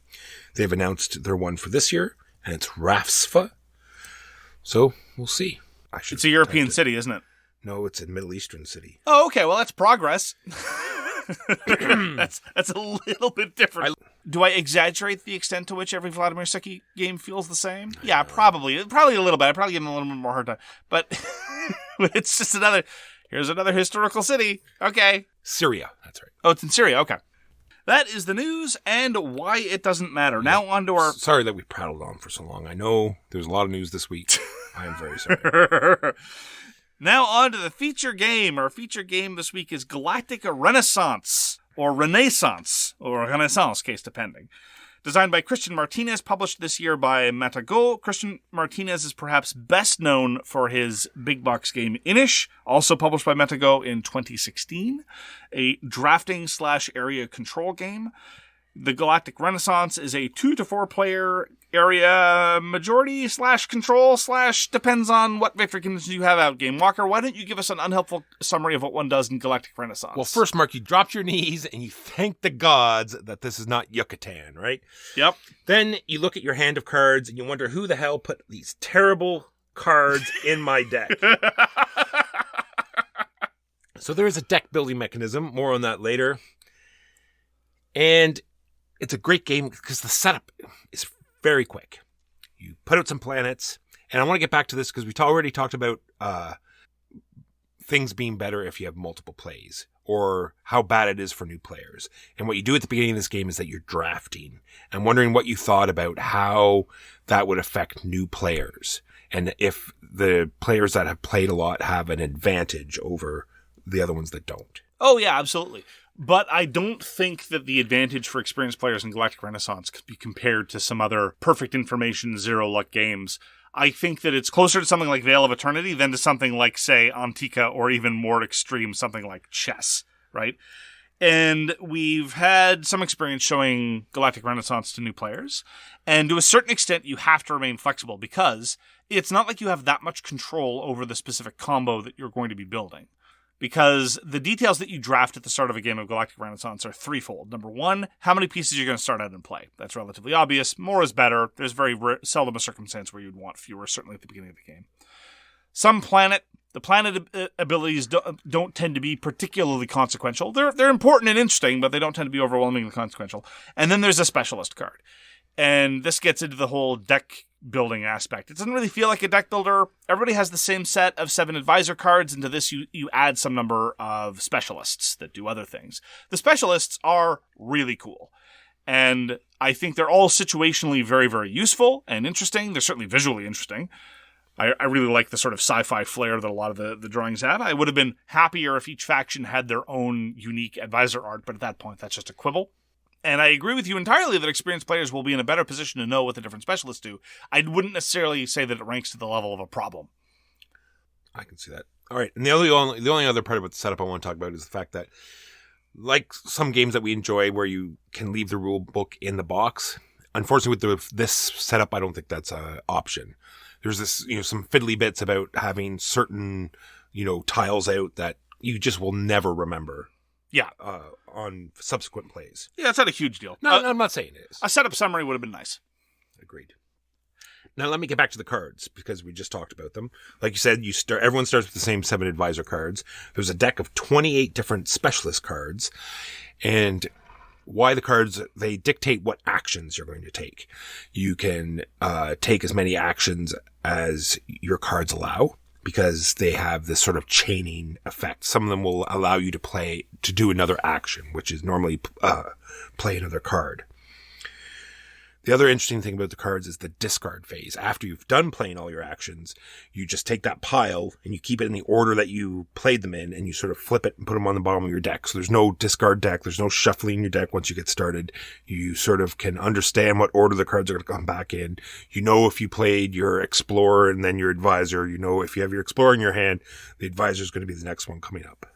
They've announced their one for this year, and it's Rafsfa. So we'll see. It's a European city, isn't it? No, it's a Middle Eastern city. Oh, okay. Well, that's progress. That's a little bit different. Do I exaggerate the extent to which every Vladimir Suki game feels the same? Yeah, probably. Probably a little bit. I probably give them a little bit more hard time. But it's just here's another historical city. Okay. Syria. That's right. Oh, it's in Syria. Okay. That is the news and why it doesn't matter. Now on to our... Sorry that we prattled on for so long. I know there's a lot of news this week. I am very sorry. Now on to the feature game. Our feature game this week is Galactic Renaissance, or Renaissance, case depending. Designed by Christian Martinez, published this year by Mandoo. Christian Martinez is perhaps best known for his big box game Inish, also published by Mandoo in 2016, a drafting/area control game. The Galactic Renaissance is a 2 to 4 player area majority/control/ depends on what victory conditions you have out game. Walker, why don't you give us an unhelpful summary of what one does in Galactic Renaissance? Well, first, Mark, you drop your knees and you thank the gods that this is not Yucatan, right? Yep. Then you look at your hand of cards and you wonder who the hell put these terrible cards in my deck. So there is a deck building mechanism. More on that later. And it's a great game because the setup is very quick. You put out some planets, and I want to get back to this because we already talked about things being better if you have multiple plays, or how bad it is for new players. And what you do at the beginning of this game is that you're drafting. I'm wondering what you thought about how that would affect new players, and if the players that have played a lot have an advantage over the other ones that don't. Oh, yeah, absolutely. But I don't think that the advantage for experienced players in Galactic Renaissance could be compared to some other perfect information, zero luck games. I think that it's closer to something like Vale of Eternity than to something like, say, Antica, or even more extreme, something like chess, right? And we've had some experience showing Galactic Renaissance to new players. And to a certain extent, you have to remain flexible because it's not like you have that much control over the specific combo that you're going to be building. Because the details that you draft at the start of a game of Galactic Renaissance are threefold. Number one, how many pieces you're going to start out and play. That's relatively obvious. More is better. There's very seldom a circumstance where you'd want fewer, certainly at the beginning of the game. The planet abilities don't tend to be particularly consequential. They're important and interesting, but they don't tend to be overwhelmingly consequential. And then there's a specialist card. And this gets into the whole deck building aspect. It doesn't really feel like a deck builder. Everybody has the same set of 7 advisor cards, and to this you add some number of specialists that do other things. The specialists are really cool. And I think they're all situationally very, very useful and interesting. They're certainly visually interesting. I really like the sort of sci-fi flair that a lot of the drawings have. I would have been happier if each faction had their own unique advisor art, but at that point, that's just a quibble. And I agree with you entirely that experienced players will be in a better position to know what the different specialists do. I wouldn't necessarily say that it ranks to the level of a problem. I can see that. All right. And the only other part about the setup I want to talk about is the fact that, like some games that we enjoy where you can leave the rule book in the box, unfortunately with this setup, I don't think that's an option. There's this, some fiddly bits about having certain, tiles out that you just will never remember. Yeah. On subsequent plays. Yeah, it's not a huge deal. No, I'm not saying it is. A setup summary would have been nice. Agreed. Now let me get back to the cards because we just talked about them. Like you said, everyone starts with the same 7 advisor cards. There's a deck of 28 different specialist cards, and why the cards, they dictate what actions you're going to take. You can take as many actions as your cards allow, because they have this sort of chaining effect. Some of them will allow you to do another action, which is normally play another card. The other interesting thing about the cards is the discard phase. After you've done playing all your actions, you just take that pile and you keep it in the order that you played them in, and you sort of flip it and put them on the bottom of your deck. So there's no discard deck. There's no shuffling your deck once you get started. You sort of can understand what order the cards are going to come back in. If you played your Explorer and then your Advisor, if you have your Explorer in your hand, the Advisor is going to be the next one coming up.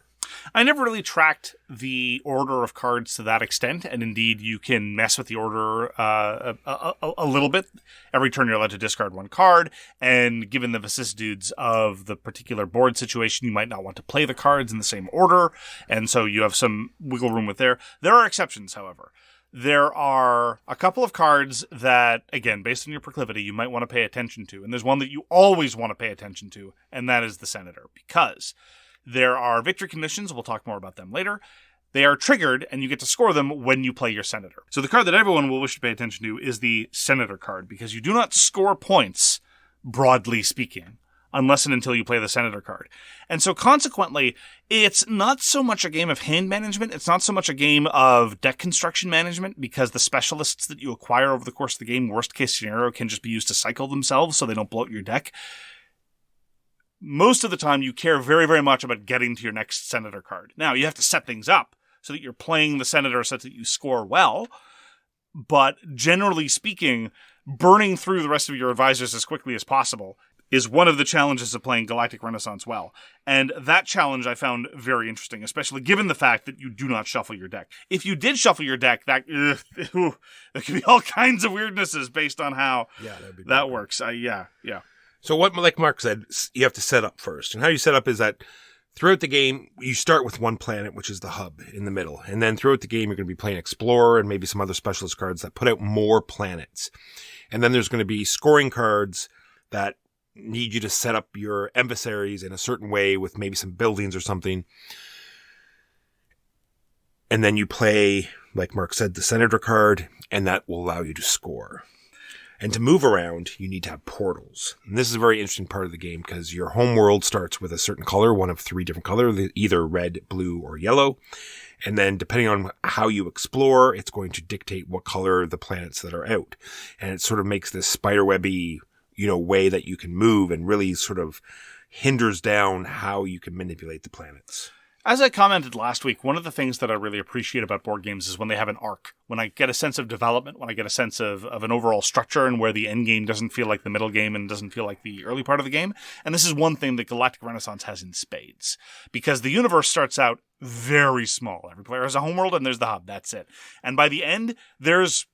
I never really tracked the order of cards to that extent, and indeed you can mess with the order a little bit. Every turn you're allowed to discard 1 card, and given the vicissitudes of the particular board situation, you might not want to play the cards in the same order, and so you have some wiggle room with there. There are exceptions, however. There are a couple of cards that, again, based on your proclivity, you might want to pay attention to, and there's one that you always want to pay attention to, and that is the Senator, because there are victory conditions. We'll talk more about them later. They are triggered, and you get to score them when you play your Senator. So the card that everyone will wish to pay attention to is the Senator card, because you do not score points, broadly speaking, unless and until you play the Senator card. And so consequently, it's not so much a game of hand management. It's not so much a game of deck construction management, because the specialists that you acquire over the course of the game, worst case scenario, can just be used to cycle themselves so they don't bloat your deck. Most of the time, you care very, very much about getting to your next Senator card. Now, you have to set things up so that you're playing the Senator such that you score well. But generally speaking, burning through the rest of your advisors as quickly as possible is one of the challenges of playing Galactic Renaissance well. And that challenge I found very interesting, especially given the fact that you do not shuffle your deck. If you did shuffle your deck, there could be all kinds of weirdnesses based on how that works. Yeah. So what, like Mark said, you have to set up first. And how you set up is that throughout the game, you start with one planet, which is the hub in the middle. And then throughout the game, you're going to be playing Explorer and maybe some other specialist cards that put out more planets. And then there's going to be scoring cards that need you to set up your emissaries in a certain way with maybe some buildings or something. And then you play, like Mark said, the Senator card, and that will allow you to score. And to move around, you need to have portals. And this is a very interesting part of the game because your home world starts with a certain color, one of 3 different colors, either red, blue, or yellow. And then depending on how you explore, it's going to dictate what color the planets that are out. And it sort of makes this spiderwebby, way that you can move and really sort of hinders down how you can manipulate the planets. As I commented last week, one of the things that I really appreciate about board games is when they have an arc. When I get a sense of development, when I get a sense of an overall structure and where the end game doesn't feel like the middle game and doesn't feel like the early part of the game. And this is one thing that Galactic Renaissance has in spades. Because the universe starts out very small. Every player has a homeworld and there's the hub. That's it. And by the end, there's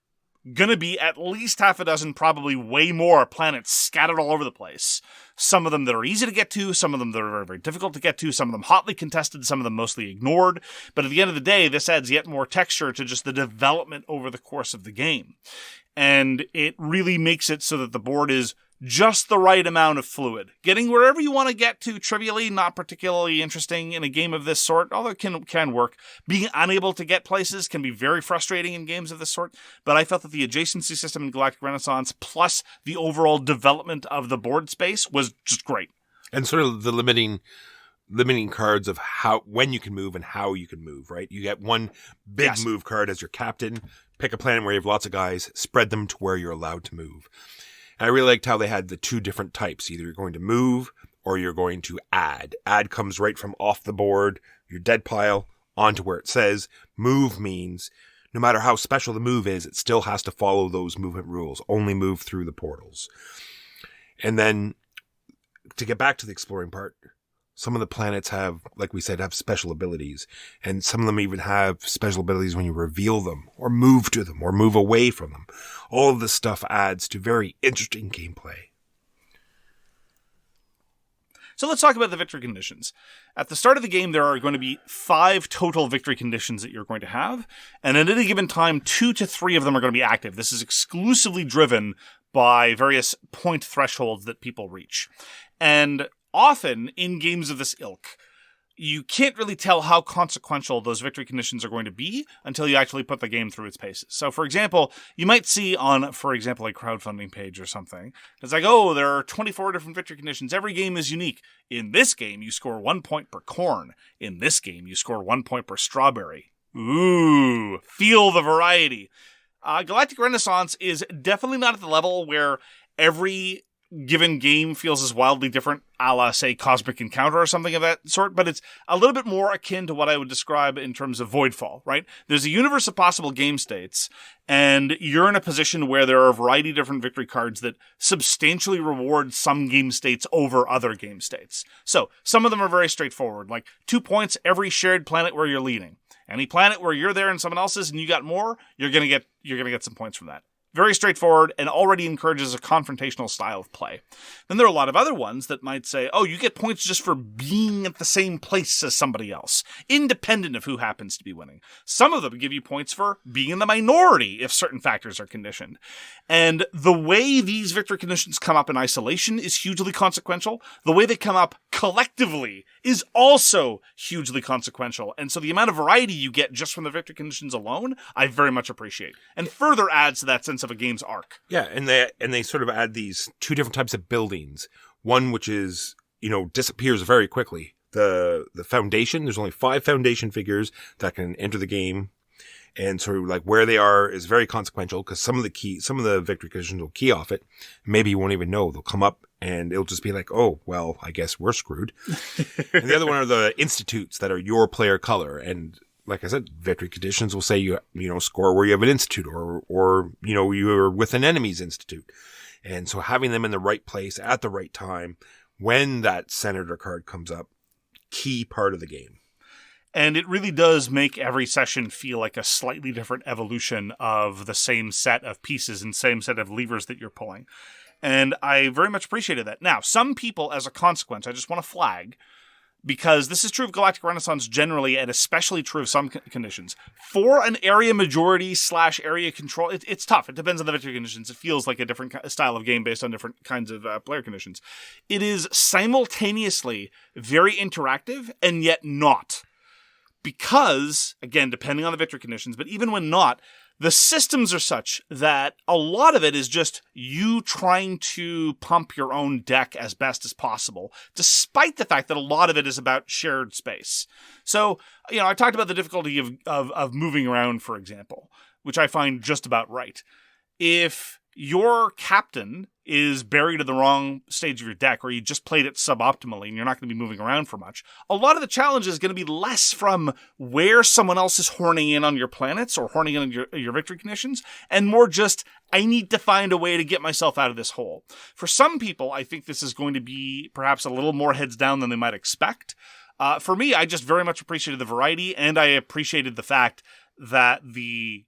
going to be at least half a dozen, probably way more planets scattered all over the place. Some of them that are easy to get to, some of them that are very, very difficult to get to, some of them hotly contested, some of them mostly ignored. But at the end of the day, this adds yet more texture to just the development over the course of the game. And it really makes it so that the board is just the right amount of fluid. Getting wherever you want to get to, trivially, not particularly interesting in a game of this sort, although it can work. Being unable to get places can be very frustrating in games of this sort, but I felt that the adjacency system in Galactic Renaissance, plus the overall development of the board space, was just great. And sort of the limiting cards of when you can move and how you can move, right? You get one big move card as your captain, pick a planet where you have lots of guys, spread them to where you're allowed to move. And I really liked how they had the 2 different types. Either you're going to move or you're going to add. Add comes right from off the board, your dead pile, onto where it says. Move means no matter how special the move is, it still has to follow those movement rules. Only move through the portals. And then to get back to the exploring part, some of the planets have, like we said, have special abilities. And some of them even have special abilities when you reveal them, or move to them, or move away from them. All of this stuff adds to very interesting gameplay. So let's talk about the victory conditions. At the start of the game, there are going to be 5 total victory conditions that you're going to have. And at any given time, 2 to 3 of them are going to be active. This is exclusively driven by various point thresholds that people reach. And often, in games of this ilk, you can't really tell how consequential those victory conditions are going to be until you actually put the game through its paces. So, for example, you might see on, for example, a crowdfunding page or something, it's like, oh, there are 24 different victory conditions. Every game is unique. In this game, you score 1 point per corn. In this game, you score 1 point per strawberry. Ooh, feel the variety. Galactic Renaissance is definitely not at the level where every given game feels as wildly different, a la, say, Cosmic Encounter or something of that sort, but it's a little bit more akin to what I would describe in terms of Voidfall, right? There's a universe of possible game states, and you're in a position where there are a variety of different victory cards that substantially reward some game states over other game states. So, some of them are very straightforward, like 2 points every shared planet where you're leading. Any planet where you're there and someone else is and you got more, you're gonna get some points from that. Very straightforward and already encourages a confrontational style of play. Then there are a lot of other ones that might say, oh, you get points just for being at the same place as somebody else, independent of who happens to be winning. Some of them give you points for being in the minority if certain factors are conditioned. And the way these victory conditions come up in isolation is hugely consequential. The way they come up collectively is also hugely consequential. And so the amount of variety you get just from the victory conditions alone, I very much appreciate. And further adds to that sense of a game's arc. Yeah, and they sort of add these 2 different types of buildings. One which is, disappears very quickly. The foundation, there's only 5 foundation figures that can enter the game. And so like where they are is very consequential because some of the victory conditions will key off it. Maybe you won't even know. They'll come up and it'll just be like, oh, well, I guess we're screwed. And the other one are the institutes that are your player color. And like I said, victory conditions will say you score where you have an institute or you're with an enemy's institute. And so having them in the right place at the right time when that senator card comes up, key part of the game. And it really does make every session feel like a slightly different evolution of the same set of pieces and same set of levers that you're pulling. And I very much appreciated that. Now, some people, as a consequence, I just want to flag, because this is true of Galactic Renaissance generally, and especially true of some conditions. For an area majority / area control, it's tough. It depends on the victory conditions. It feels like a different style of game based on different kinds of player conditions. It is simultaneously very interactive and yet not. Because, again, depending on the victory conditions, but even when not, the systems are such that a lot of it is just you trying to pump your own deck as best as possible, despite the fact that a lot of it is about shared space. So, I talked about the difficulty of moving around, for example, which I find just about right. If your captain is buried in the wrong stage of your deck, or you just played it suboptimally and you're not going to be moving around for much, a lot of the challenge is going to be less from where someone else is horning in on your planets or horning in on your victory conditions, and more just, I need to find a way to get myself out of this hole. For some people, I think this is going to be perhaps a little more heads down than they might expect. For me, I just very much appreciated the variety, and I appreciated the fact that the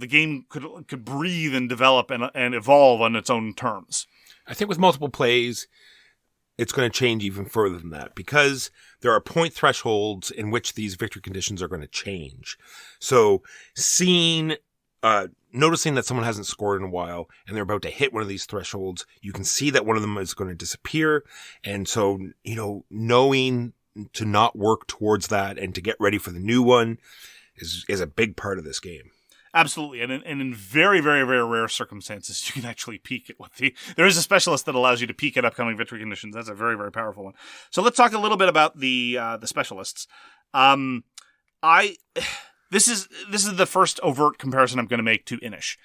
game could breathe and develop and evolve on its own terms. I think with multiple plays, it's going to change even further than that because there are point thresholds in which these victory conditions are going to change. So noticing that someone hasn't scored in a while and they're about to hit one of these thresholds, you can see that one of them is going to disappear. And so, knowing to not work towards that and to get ready for the new one is a big part of this game. Absolutely, and in very, very, very rare circumstances, you can actually peek at there is a specialist that allows you to peek at upcoming victory conditions. That's a very, very powerful one. So let's talk a little bit about the specialists. This is the first overt comparison I'm going to make to Inis,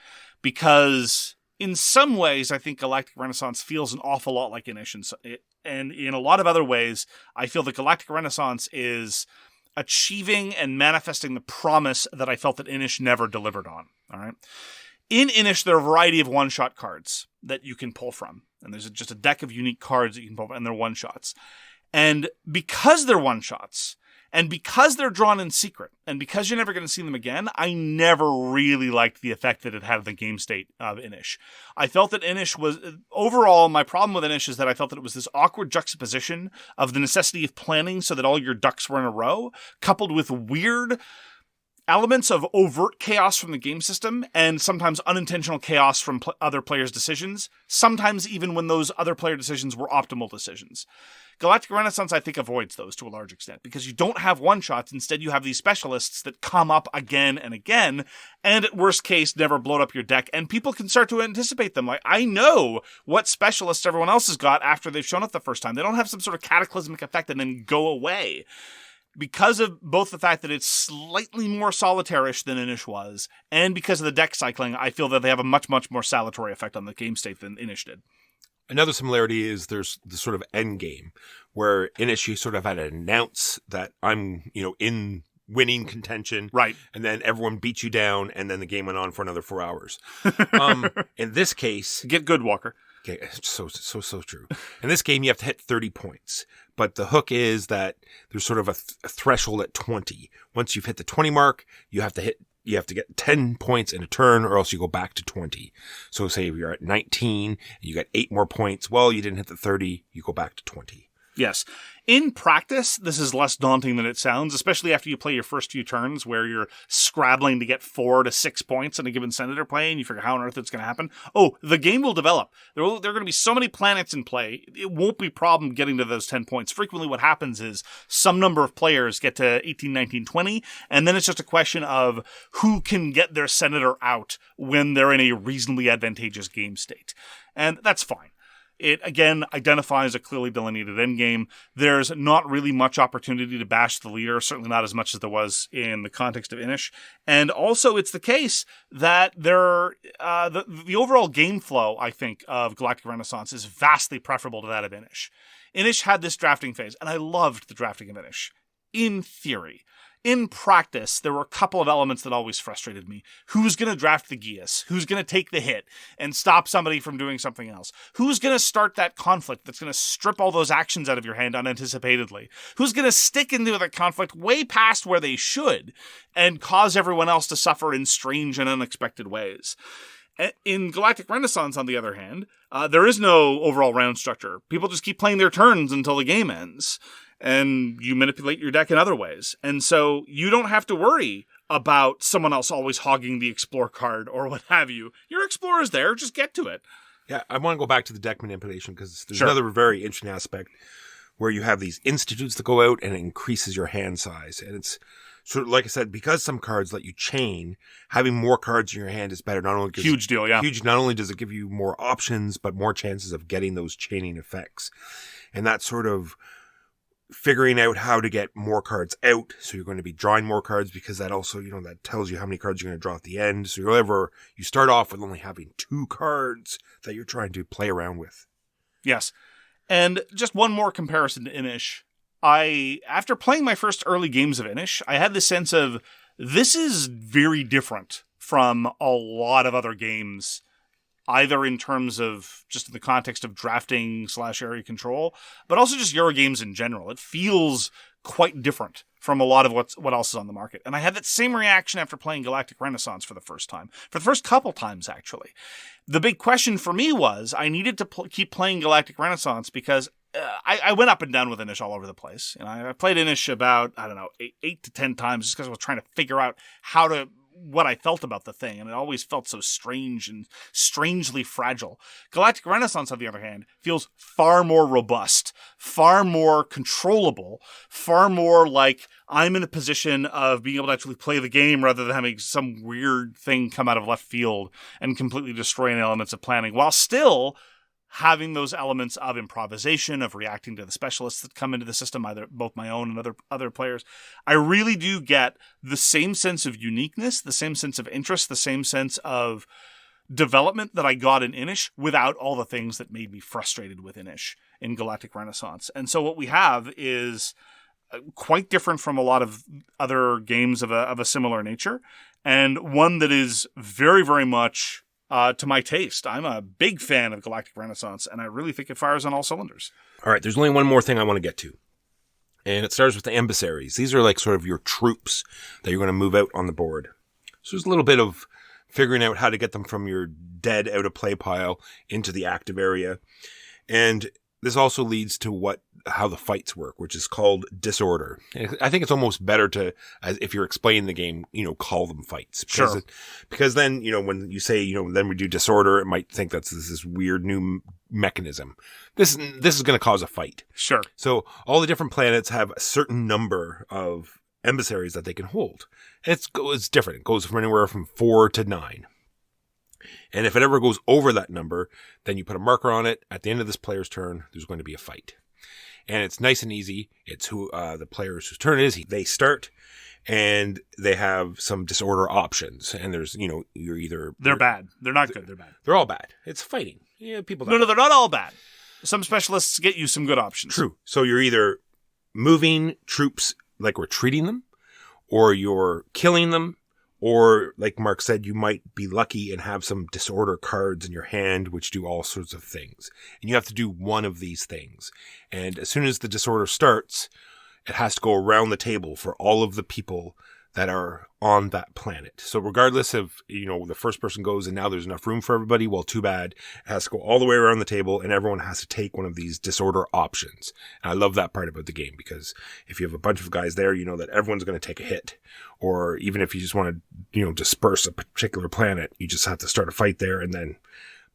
because in some ways, I think Galactic Renaissance feels an awful lot like Inis, and in a lot of other ways, I feel that Galactic Renaissance is achieving and manifesting the promise that I felt that Inis never delivered on. All right. In Inis, there are a variety of one-shot cards that you can pull from. And there's just a deck of unique cards that you can pull from, and they're one-shots. And because they're one-shots, and because they're drawn in secret, and because you're never going to see them again, I never really liked the effect that it had on the game state of Inis. I felt that Inis was, overall, my problem with Inis is that I felt that it was this awkward juxtaposition of the necessity of planning so that all your ducks were in a row, coupled with weird elements of overt chaos from the game system, and sometimes unintentional chaos from other players' decisions, sometimes even when those other player decisions were optimal decisions. Galactic Renaissance, I think, avoids those to a large extent, because you don't have one-shots. Instead, you have these specialists that come up again and again, and at worst case, never blow up your deck, and people can start to anticipate them. Like, I know what specialists everyone else has got after they've shown up the first time. They don't have some sort of cataclysmic effect and then go away. Because of both the fact that it's slightly more solitarish than Inis was, and because of the deck cycling, I feel that they have a much, much more salutary effect on the game state than Inis did. Another similarity is there's the sort of end game where Inis you sort of had to announce that I'm, in winning contention. Right. And then everyone beat you down and then the game went on for another 4 hours. In this case, get good, Walker. Okay, so true. In this game, you have to hit 30 points. But the hook is that there's sort of a threshold at 20. Once you've hit the 20 mark, you have to get 10 points in a turn or else you go back to 20. So say if you're at 19 and you got 8 more points, well, you didn't hit the 30, you go back to 20. Yes. In practice, this is less daunting than it sounds, especially after you play your first few turns where you're scrabbling to get 4 to 6 points in a given senator play, and you figure how on earth it's going to happen. Oh, the game will develop. There are going to be so many planets in play, it won't be a problem getting to those 10 points. Frequently what happens is some number of players get to 18, 19, 20, and then it's just a question of who can get their senator out when they're in a reasonably advantageous game state. And that's fine. It, again, identifies a clearly delineated endgame. There's not really much opportunity to bash the leader, certainly not as much as there was in the context of Inis. And also, it's the case that the overall game flow, I think, of Galactic Renaissance is vastly preferable to that of Inis. Inis had this drafting phase, and I loved the drafting of Inis, in theory. In practice, there were a couple of elements that always frustrated me. Who's going to draft the Geas? Who's going to take the hit and stop somebody from doing something else? Who's going to start that conflict that's going to strip all those actions out of your hand unanticipatedly? Who's going to stick into that conflict way past where they should and cause everyone else to suffer in strange and unexpected ways? In Galactic Renaissance, on the other hand, there is no overall round structure. People just keep playing their turns until the game ends. And you manipulate your deck in other ways. And so you don't have to worry about someone else always hogging the Explore card or what have you. Your Explorer's there, just get to it. Yeah, I want to go back to the deck manipulation because there's another very interesting aspect where you have these institutes that go out and it increases your hand size. And it's sort of, like I said, because some cards let you chain, having more cards in your hand is better. Not only huge deal, yeah. Not only does it give you more options, but more chances of getting those chaining effects. And that sort of figuring out how to get more cards out. So you're going to be drawing more cards because that also, that tells you how many cards you're going to draw at the end. So you start off with only having 2 cards that you're trying to play around with. Yes. And just one more comparison to Inis. After playing my first early games of Inis, I had the sense of this is very different from a lot of other games, either in terms of just in the context of drafting / area control, but also just Euro games in general. It feels quite different from a lot of what else is on the market. And I had that same reaction after playing Galactic Renaissance for the first time. For the first couple times, actually. The big question for me was I needed to keep playing Galactic Renaissance because I went up and down with Inis all over the place. And I played Inis about, 8 to 10 times just because I was trying to figure out what I felt about the thing, and it always felt so strange and strangely fragile. Galactic Renaissance, on the other hand, feels far more robust, far more controllable, far more like I'm in a position of being able to actually play the game rather than having some weird thing come out of left field and completely destroy any elements of planning, while still having those elements of improvisation, of reacting to the specialists that come into the system, either both my own and other players. I really do get the same sense of uniqueness, the same sense of interest, the same sense of development that I got in Inis without all the things that made me frustrated with Inis in Galactic Renaissance. And so what we have is quite different from a lot of other games of a similar nature, and one that is very, very much to my taste. I'm a big fan of Galactic Renaissance, and I really think it fires on all cylinders. All right, there's only one more thing I want to get to, and it starts with the emissaries. These are like sort of your troops that you're going to move out on the board. So there's a little bit of figuring out how to get them from your dead out of play pile into the active area, and this also leads to how the fights work, which is called disorder. And I think it's almost better to, as if you're explaining the game, call them fights. Sure. Because then, when you say, then we do disorder, it might think that's this weird new mechanism. This is going to cause a fight. Sure. So all the different planets have a certain number of emissaries that they can hold. And it's different. It goes from anywhere from 4 to 9. And if it ever goes over that number, then you put a marker on it. At the end of this player's turn, there's going to be a fight. And it's nice and easy. It's the players whose turn it is. They start, and they have some disorder options. And there's, you're either... They're bad. They're not good. They're bad. They're all bad. It's fighting. Yeah, people... No, they're not all bad. Some specialists get you some good options. True. So you're either moving troops, like retreating them, or you're killing them, or, like Mark said, you might be lucky and have some disorder cards in your hand, which do all sorts of things. And you have to do one of these things. And as soon as the disorder starts, it has to go around the table for all of the people that are on that planet. So regardless of, the first person goes and now there's enough room for everybody, well, too bad. It has to go all the way around the table and everyone has to take one of these disorder options. And I love that part about the game because if you have a bunch of guys there, that everyone's going to take a hit. Or even if you just want to, disperse a particular planet, you just have to start a fight there and then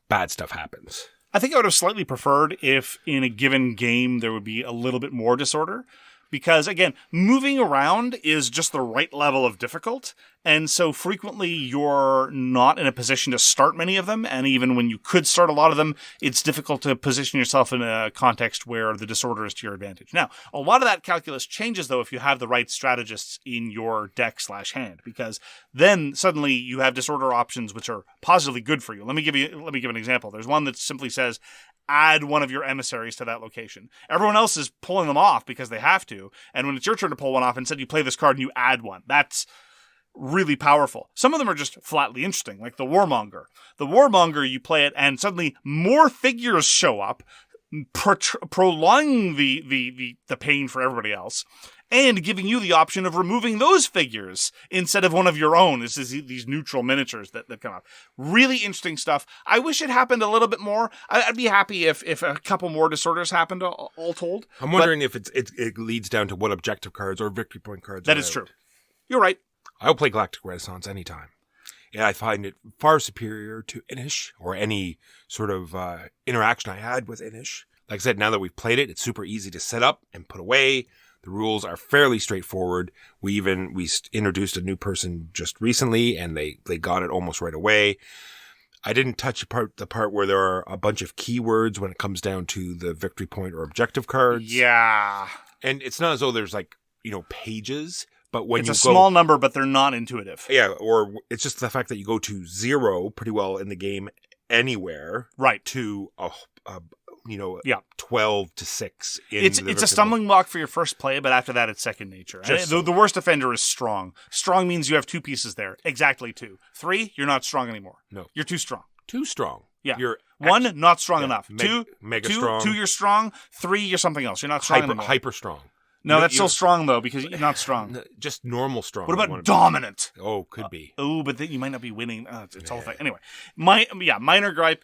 bad stuff happens. I think I would have slightly preferred if in a given game there would be a little bit more disorder. Because, again, moving around is just the right level of difficult. And so frequently you're not in a position to start many of them. And even when you could start a lot of them, it's difficult to position yourself in a context where the disorder is to your advantage. Now, a lot of that calculus changes, though, if you have the right strategists in your deck/hand, because then suddenly you have disorder options which are positively good for you. Let me give an example. There's one that simply says, add one of your emissaries to that location. Everyone else is pulling them off because they have to. And when it's your turn to pull one off, instead you play this card and you add one. That's really powerful. Some of them are just flatly interesting, like the Warmonger. The Warmonger, you play it and suddenly more figures show up, prolonging the pain for everybody else, and giving you the option of removing those figures instead of one of your own. This is these neutral miniatures that come up. Really interesting stuff. I wish it happened a little bit more. I'd be happy if a couple more disorders happened, all told. I'm wondering if it leads down to what objective cards or victory point cards. That is true. You're right. I'll play Galactic Renaissance anytime. Yeah, I find it far superior to Inish or any sort of interaction I had with Inish. Like I said, now that we've played it, it's super easy to set up and put away. The rules are fairly straightforward. We introduced a new person just recently, and they got it almost right away. I didn't touch the part where there are a bunch of keywords when it comes down to the victory point or objective cards. Yeah. And it's not as though there's pages. But when it's a small number, but they're not intuitive. Yeah, or it's just the fact that you go to 0 pretty well in the game anywhere, right? To 12 to 6. It's a stumbling block for your first play, but after that, it's second nature. The worst offender is strong. Strong means you have 2 pieces there, exactly 2. 3, you're not strong anymore. No, you're too strong. Too strong. Yeah. You're 1, not strong enough. Mega 2, strong. 2, you're strong. 3, you're something else. You're not strong anymore. Hyper strong. No, that's still strong, though, because you're not strong. Just normal strong. What about dominant? Oh, could be. But then you might not be winning. It's all thing. Anyway, minor gripe.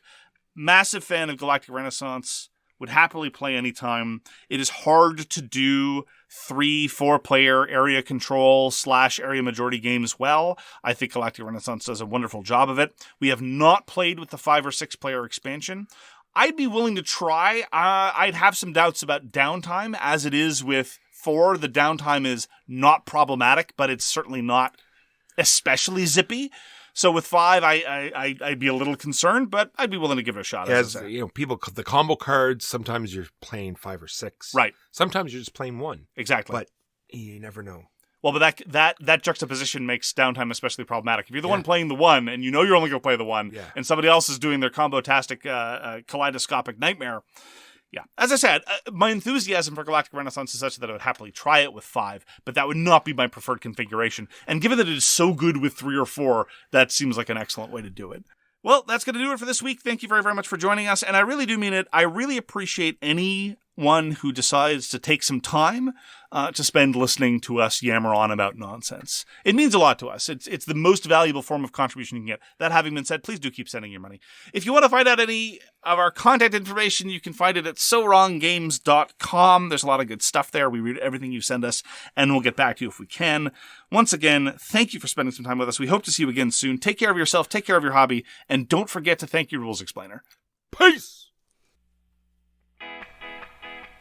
Massive fan of Galactic Renaissance. Would happily play anytime. It is hard to do 3-4 player area control / area majority games well. I think Galactic Renaissance does a wonderful job of it. We have not played with the 5 or 6 player expansion. I'd be willing to try. I'd have some doubts about downtime, as it is with 4. The downtime is not problematic, but it's certainly not especially zippy. So with 5, I'd be a little concerned, but I'd be willing to give it a shot. People, the combo cards, sometimes you're playing 5 or 6. Right. Sometimes you're just playing 1. Exactly. But you never know. Well, but that juxtaposition makes downtime especially problematic. If you're the one playing the 1, and you know you're only going to play the 1, and somebody else is doing their combo-tastic kaleidoscopic nightmare. Yeah. As I said, my enthusiasm for Galactic Renaissance is such that I would happily try it with 5, but that would not be my preferred configuration. And given that it is so good with 3 or 4, that seems like an excellent way to do it. Well, that's going to do it for this week. Thank you very, very much for joining us. And I really do mean it. I really appreciate anyone who decides to take some time to spend listening to us yammer on about nonsense. It means a lot to us. It's the most valuable form of contribution you can get. That having been said, please do keep sending your money. If you want to find out any of our contact information, you can find it at sowronggames.com. There's a lot of good stuff there. We read everything you send us, and we'll get back to you if we can. Once again, thank you for spending some time with us. We hope to see you again soon. Take care of yourself, take care of your hobby, and don't forget to thank your rules explainer. Peace!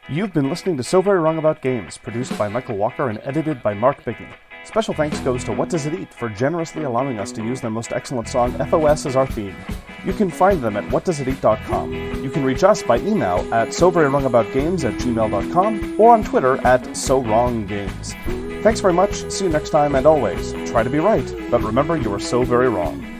You've been listening to So Very Wrong About Games, produced by Michael Walker and edited by Mark Bigney. Special thanks goes to What Does It Eat for generously allowing us to use their most excellent song, FOS, as our theme. You can find them at whatdoesiteat.com. You can reach us by email at soverywrongaboutgames@gmail.com or on Twitter at SoWrongGames. Thanks very much, see you next time, and always, try to be right, but remember you are so very wrong.